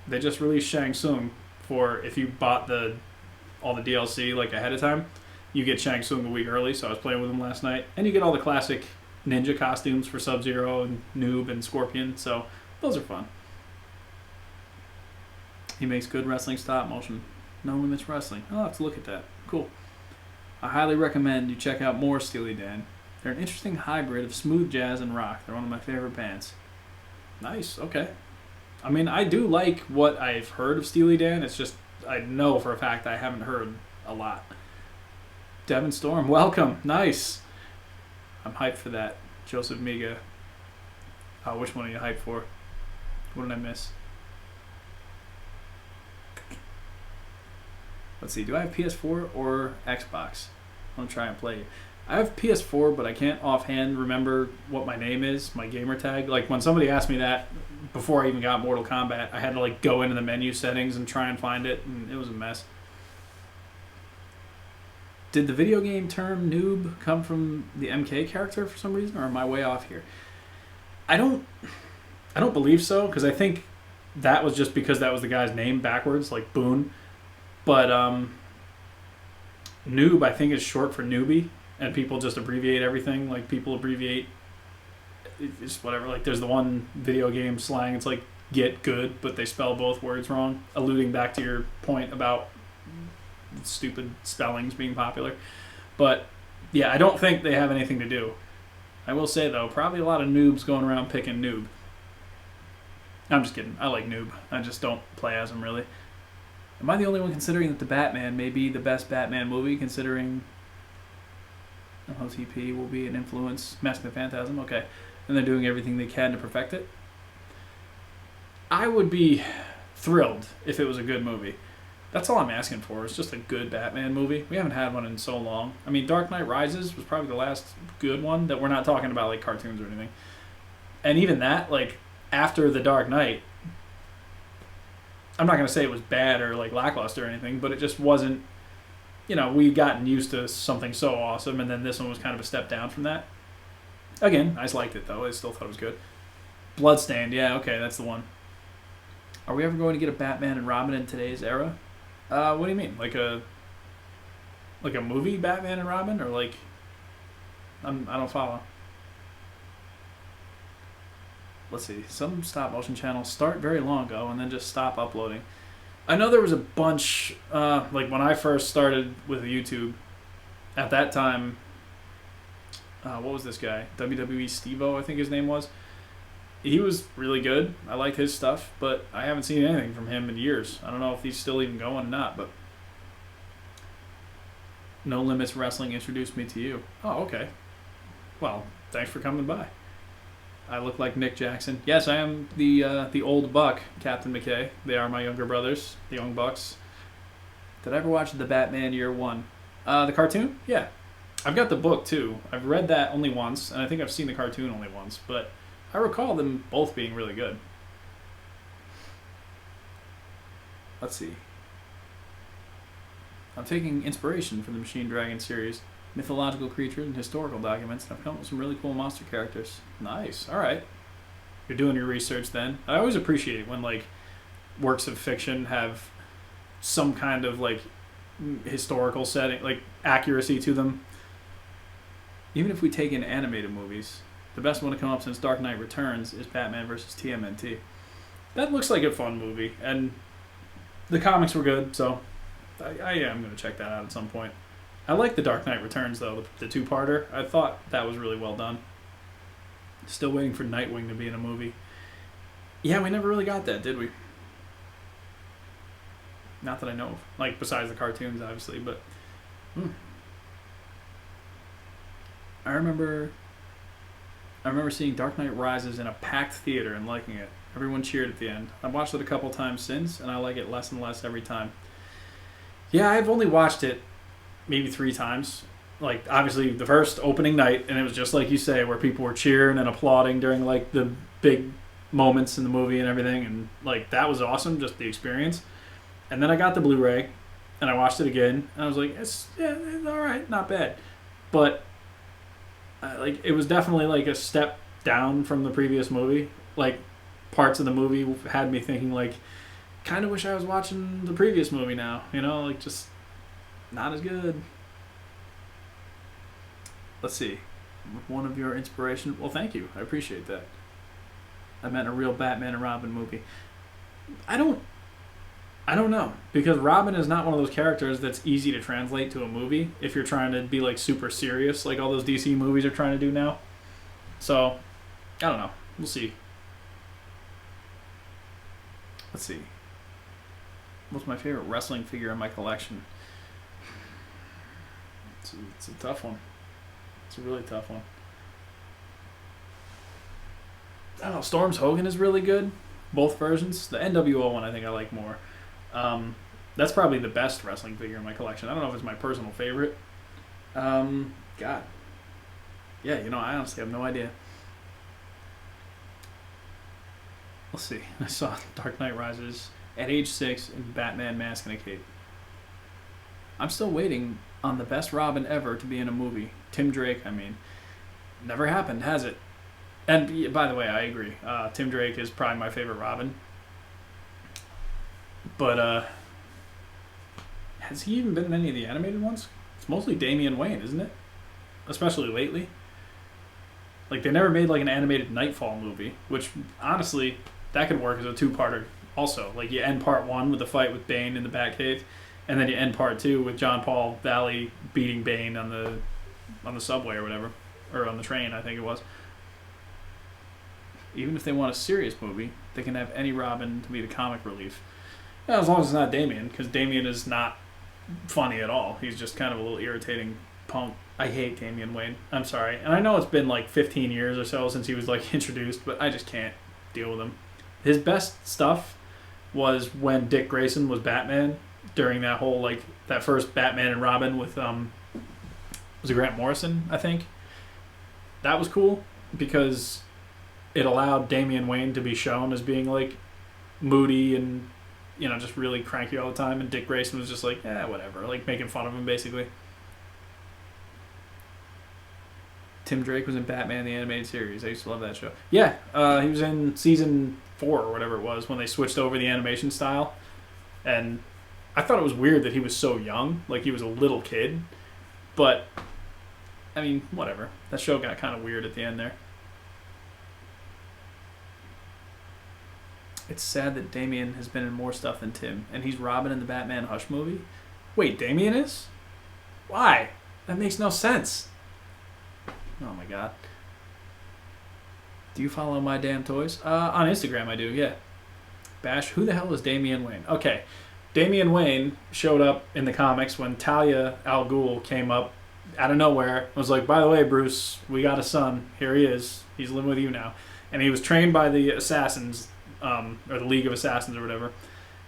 They just released Shang Tsung for if you bought all the DLC like ahead of time, you get Shang Tsung a week early. So I was playing with him last night. And you get all the classic ninja costumes for Sub-Zero and Noob and Scorpion. So those are fun. He makes good wrestling stop motion. No Limits Wrestling. I'll have to look at that. Cool. I highly recommend you check out more Steely Dan. They're an interesting hybrid of smooth jazz and rock. They're one of my favorite bands. Nice. Okay. I mean, I do like what I've heard of Steely Dan. It's just, I know for a fact I haven't heard a lot. Devin Storm, welcome. Nice. I'm hyped for that. Joseph Miga. Which one are you hyped for? What did I miss? Let's see. Do I have PS4 or Xbox? I'm going to try and play it. I have PS4, but I can't offhand remember what my name is, my gamer tag. Like when somebody asked me that before I even got Mortal Kombat, I had to like go into the menu settings and try and find it, and it was a mess. Did the video game term noob come from the MK character for some reason, or am I way off here? I don't believe so, because I think that was just because that was the guy's name backwards, like Boone. But noob, I think, is short for newbie. And people just abbreviate everything. Like, people abbreviate... It's whatever. Like, there's the one video game slang. It's like, get good, but they spell both words wrong. Alluding back to your point about stupid spellings being popular. But, yeah, I don't think they have anything to do. I will say, though, probably a lot of noobs going around picking noob. I'm just kidding. I like noob. I just don't play as him, really. Am I the only one considering that The Batman may be the best Batman movie, considering... OTP will be an influence. Mask the Phantasm, okay. And they're doing everything they can to perfect it. I would be thrilled if it was a good movie. That's all I'm asking for. It's just a good Batman movie. We haven't had one in so long. I mean, Dark Knight Rises was probably the last good one that we're not talking about like cartoons or anything. And even that, like, after The Dark Knight, I'm not going to say it was bad or like lackluster or anything, but it just wasn't, we'd gotten used to something so awesome, and then this one was kind of a step down from that. Again, I just liked it though. I still thought it was good. Bloodstained, yeah, okay, that's the one. Are we ever going to get a Batman and Robin in today's era? What do you mean? Like a movie Batman and Robin, or like I don't follow. Let's see. Some stop motion channels start very long ago and then just stop uploading. I know there was a bunch like when I first started with YouTube. At that time, what was this guy? WWE Steve-O, I think his name was. He was really good. I liked his stuff, but I haven't seen anything from him in years. I don't know if he's still even going or not, but No Limits Wrestling introduced me to you. Oh, okay. Well, thanks for coming by. I look like Nick Jackson. Yes, I am the old buck, Captain McKay. They are my younger brothers, the Young Bucks. Did I ever watch The Batman Year One? The cartoon? Yeah. I've got the book, too. I've read that only once, and I think I've seen the cartoon only once, but I recall them both being really good. Let's see. I'm taking inspiration from the Machine Dragon series, mythological creatures and historical documents, and I've come up with some really cool monster characters. Nice. All right. You're doing your research then. I always appreciate when like works of fiction have some kind of like historical setting, like accuracy to them. Even if we take in animated movies, the best one to come up since Dark Knight Returns is Batman vs. TMNT. That looks like a fun movie, and the comics were good, so I am going to check that out at some point. I like The Dark Knight Returns, though, the two-parter. I thought that was really well done. Still waiting for Nightwing to be in a movie. Yeah, we never really got that, did we? Not that I know of. Like, besides the cartoons, obviously, but I remember seeing Dark Knight Rises in a packed theater and liking it. Everyone cheered at the end. I've watched it a couple times since, and I like it less and less every time. Yeah, I've only watched it maybe 3 times. Like, obviously, the first opening night, and it was just like you say, where people were cheering and applauding during, like, the big moments in the movie and everything, and, like, that was awesome, just the experience. And then I got the Blu-ray, and I watched it again, and I was like, it's all right, not bad. But like, it was definitely like a step down from the previous movie. Like, parts of the movie had me thinking, like, kind of wish I was watching the previous movie now, like, just not as good. Let's see. One of your inspiration. Well, thank you. I appreciate that. I meant a real Batman and Robin movie. I don't know, because Robin is not one of those characters that's easy to translate to a movie if you're trying to be like super serious, like all those DC movies are trying to do now. So, I don't know. We'll see. Let's see. What's my favorite wrestling figure in my collection? It's a tough one. It's a really tough one. I don't know. Storms Hogan is really good. Both versions. The NWO one I think I like more. That's probably the best wrestling figure in my collection. I don't know if it's my personal favorite. God. Yeah, I honestly have no idea. Let's see. I saw Dark Knight Rises at age 6 in Batman Mask and a Cape. I'm still waiting on the best Robin ever to be in a movie. Tim Drake, I mean. Never happened, has it? And by the way, I agree. Tim Drake is probably my favorite Robin. But has he even been in any of the animated ones? It's mostly Damian Wayne, isn't it? Especially lately. Like, they never made like an animated Nightfall movie, which honestly, that could work as a 2-parter also. Like, you end part 1 with the fight with Bane in the Batcave, and then you end part 2 with John Paul Valley beating Bane on the subway or whatever, or on the train, I think it was. Even if they want a serious movie, they can have any Robin to be the comic relief. Yeah, as long as it's not Damian, because Damian is not funny at all. He's just kind of a little irritating punk. I hate Damian Wayne. I'm sorry. And I know it's been like 15 years or so since he was like introduced, but I just can't deal with him. His best stuff was when Dick Grayson was Batman during that whole like that first Batman and Robin with was it Grant Morrison, I think. That was cool because it allowed Damian Wayne to be shown as being like moody and just really cranky all the time, and Dick Grayson was just like, whatever, like making fun of him basically. Tim Drake was in Batman the Animated Series. I used to love that show. Yeah, he was in season 4 or whatever it was when they switched over the animation style, and I thought it was weird that he was so young, like he was a little kid. But I mean, whatever. That show got kind of weird at the end there. It's sad that Damian has been in more stuff than Tim, and he's Robin in the Batman Hush movie. Wait, Damian is? Why? That makes no sense. Oh my god. Do you follow My Damn Toys? On Instagram I do, yeah. Bash, who the hell is Damian Wayne? Okay, Damian Wayne showed up in the comics when Talia al Ghul came up out of nowhere. Was like, by the way, Bruce, we got a son. Here he is. He's living with you now. And he was trained by the Assassins, or the League of Assassins or whatever.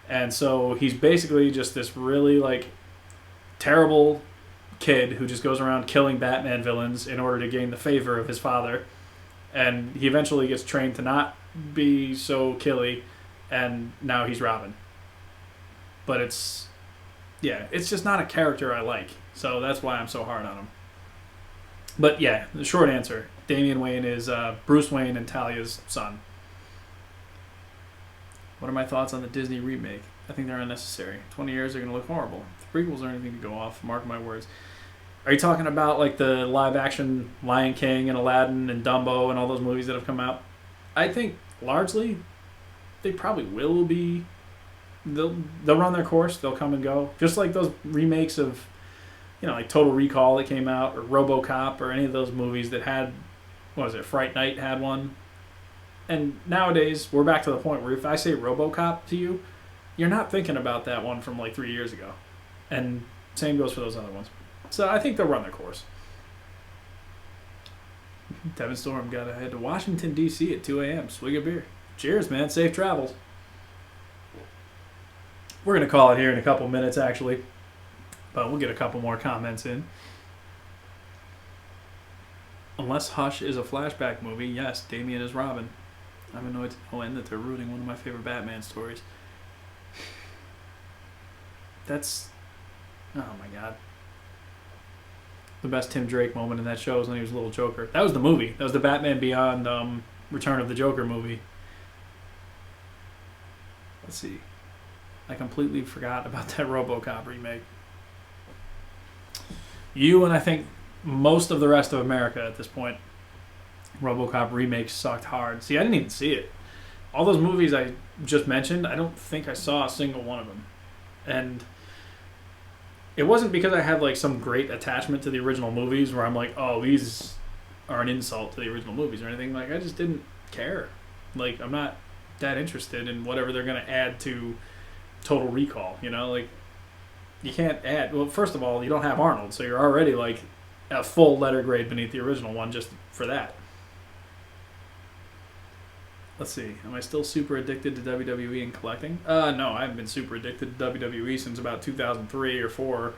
And so he's basically just this really, like, terrible kid who just goes around killing Batman villains in order to gain the favor of his father. And he eventually gets trained to not be so killy, and now he's Robin. But it's just not a character I like. So that's why I'm so hard on him. But yeah, the short answer, Damian Wayne is Bruce Wayne and Talia's son. What are my thoughts on the Disney remake? I think they're unnecessary. 20 years, they're going to look horrible. If the prequels are anything to go off, mark my words. Are you talking about like the live-action Lion King and Aladdin and Dumbo and all those movies that have come out? I think largely they probably will be. They'll run their course. They'll come and go. Just like those remakes of, like Total Recall that came out, or RoboCop, or any of those movies that had, what was it, Fright Night had one. And nowadays, we're back to the point where if I say RoboCop to you, you're not thinking about that one from like 3 years ago. And same goes for those other ones. So I think they'll run their course. Devin Storm got to head to Washington, D.C. at 2 a.m. Swig a beer. Cheers, man. Safe travels. We're going to call it here in a couple minutes, actually. But we'll get a couple more comments in. Unless Hush is a flashback movie, yes, Damian is Robin. I'm annoyed to no end that they're ruining one of my favorite Batman stories. That's... oh my god. The best Tim Drake moment in that show was when he was a little Joker. That was the movie. That was the Batman Beyond Return of the Joker movie. Let's see. I completely forgot about that RoboCop remake. You and I think most of the rest of America at this point, RoboCop remake sucked hard. See, I didn't even see it. All those movies I just mentioned, I don't think I saw a single one of them. And it wasn't because I had like some great attachment to the original movies where I'm like, oh, these are an insult to the original movies or anything. Like, I just didn't care. Like, I'm not that interested in whatever they're going to add to Total Recall, Like, you can't add... well, first of all, you don't have Arnold, so you're already like a full letter grade beneath the original one just for that. Let's see. Am I still super addicted to WWE and collecting? No, I haven't been super addicted to WWE since about 2003 or 4.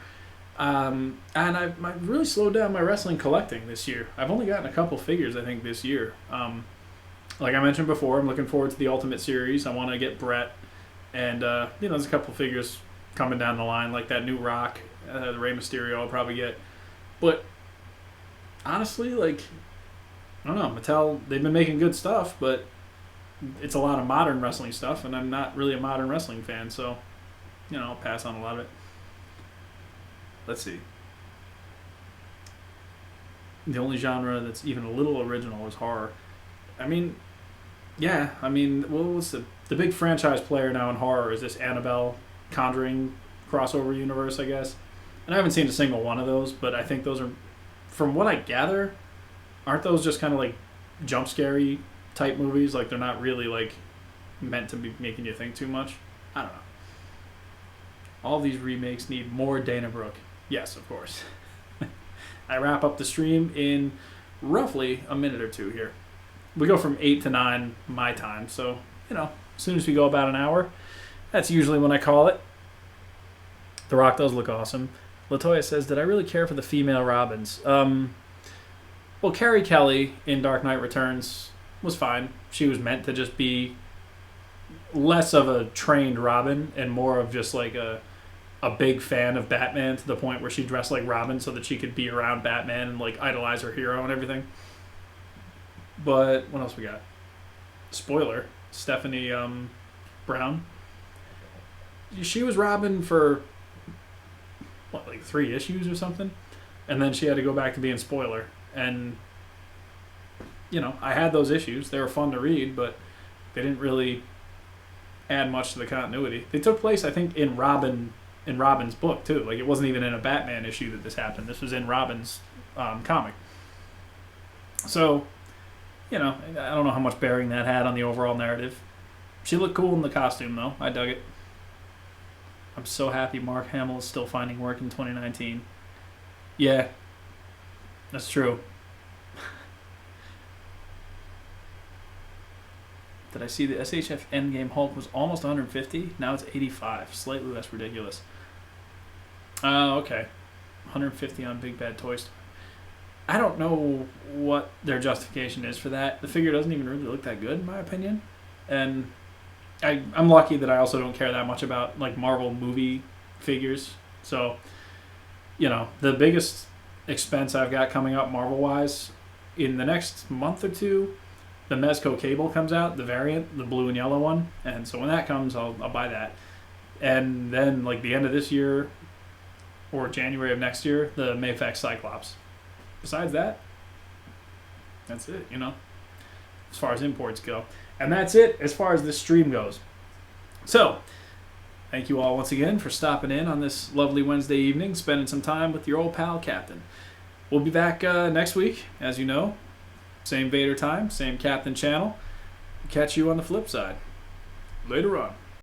And I've really slowed down my wrestling collecting this year. I've only gotten a couple figures, I think, this year. Like I mentioned before, I'm looking forward to the Ultimate Series. I want to get Brett. And, there's a couple figures coming down the line, like that new Rock, the Rey Mysterio I'll probably get. But, honestly, like, I don't know. Mattel, they've been making good stuff, but it's a lot of modern wrestling stuff, and I'm not really a modern wrestling fan, so, I'll pass on a lot of it. Let's see. The only genre that's even a little original is horror. I mean, yeah, what's the big franchise player now in horror is this Annabelle Conjuring crossover universe, I guess. And I haven't seen a single one of those, but I think those are, from what I gather, aren't those just kind of like jump scary type movies? Like, they're not really like meant to be making you think too much. I don't know. All these remakes need more Dana Brooke. Yes, of course. I wrap up the stream in roughly a minute or two here. We go from 8 to 9 my time, so, as soon as we go about an hour, that's usually when I call it. The Rock does look awesome. Latoya says, did I really care for the female Robins? Well, Carrie Kelly in Dark Knight Returns was fine. She was meant to just be less of a trained Robin and more of just like a big fan of Batman, to the point where she dressed like Robin so that she could be around Batman and like idolize her hero and everything. But what else we got? Spoiler, Stephanie Brown. She was Robin for like 3 issues or something, and then she had to go back to being Spoiler. And I had those issues. They were fun to read, but they didn't really add much to the continuity. They took place, I think, in Robin's book too. Like, it wasn't even in a Batman issue that this happened. This was in Robin's comic. So, I don't know how much bearing that had on the overall narrative. She looked cool in the costume, though. I dug it. I'm so happy Mark Hamill is still finding work in 2019. Yeah, that's true. Did I see the SHF Endgame Hulk was almost 150? Now it's 85. Slightly less ridiculous. Okay. 150 on Big Bad Toy Store. I don't know what their justification is for that. The figure doesn't even really look that good, in my opinion. And I'm lucky that I also don't care that much about like Marvel movie figures. So, the biggest expense I've got coming up Marvel-wise in the next month or two, the Mezco Cable comes out, the variant, the blue and yellow one. And so when that comes, I'll buy that. And then like the end of this year or January of next year, the Mayfax Cyclops. Besides that, that's it, as far as imports go. And that's it as far as this stream goes. So, thank you all once again for stopping in on this lovely Wednesday evening, spending some time with your old pal, Captain. We'll be back next week, as you know. Same Vader time, same Captain channel. Catch you on the flip side. Later on.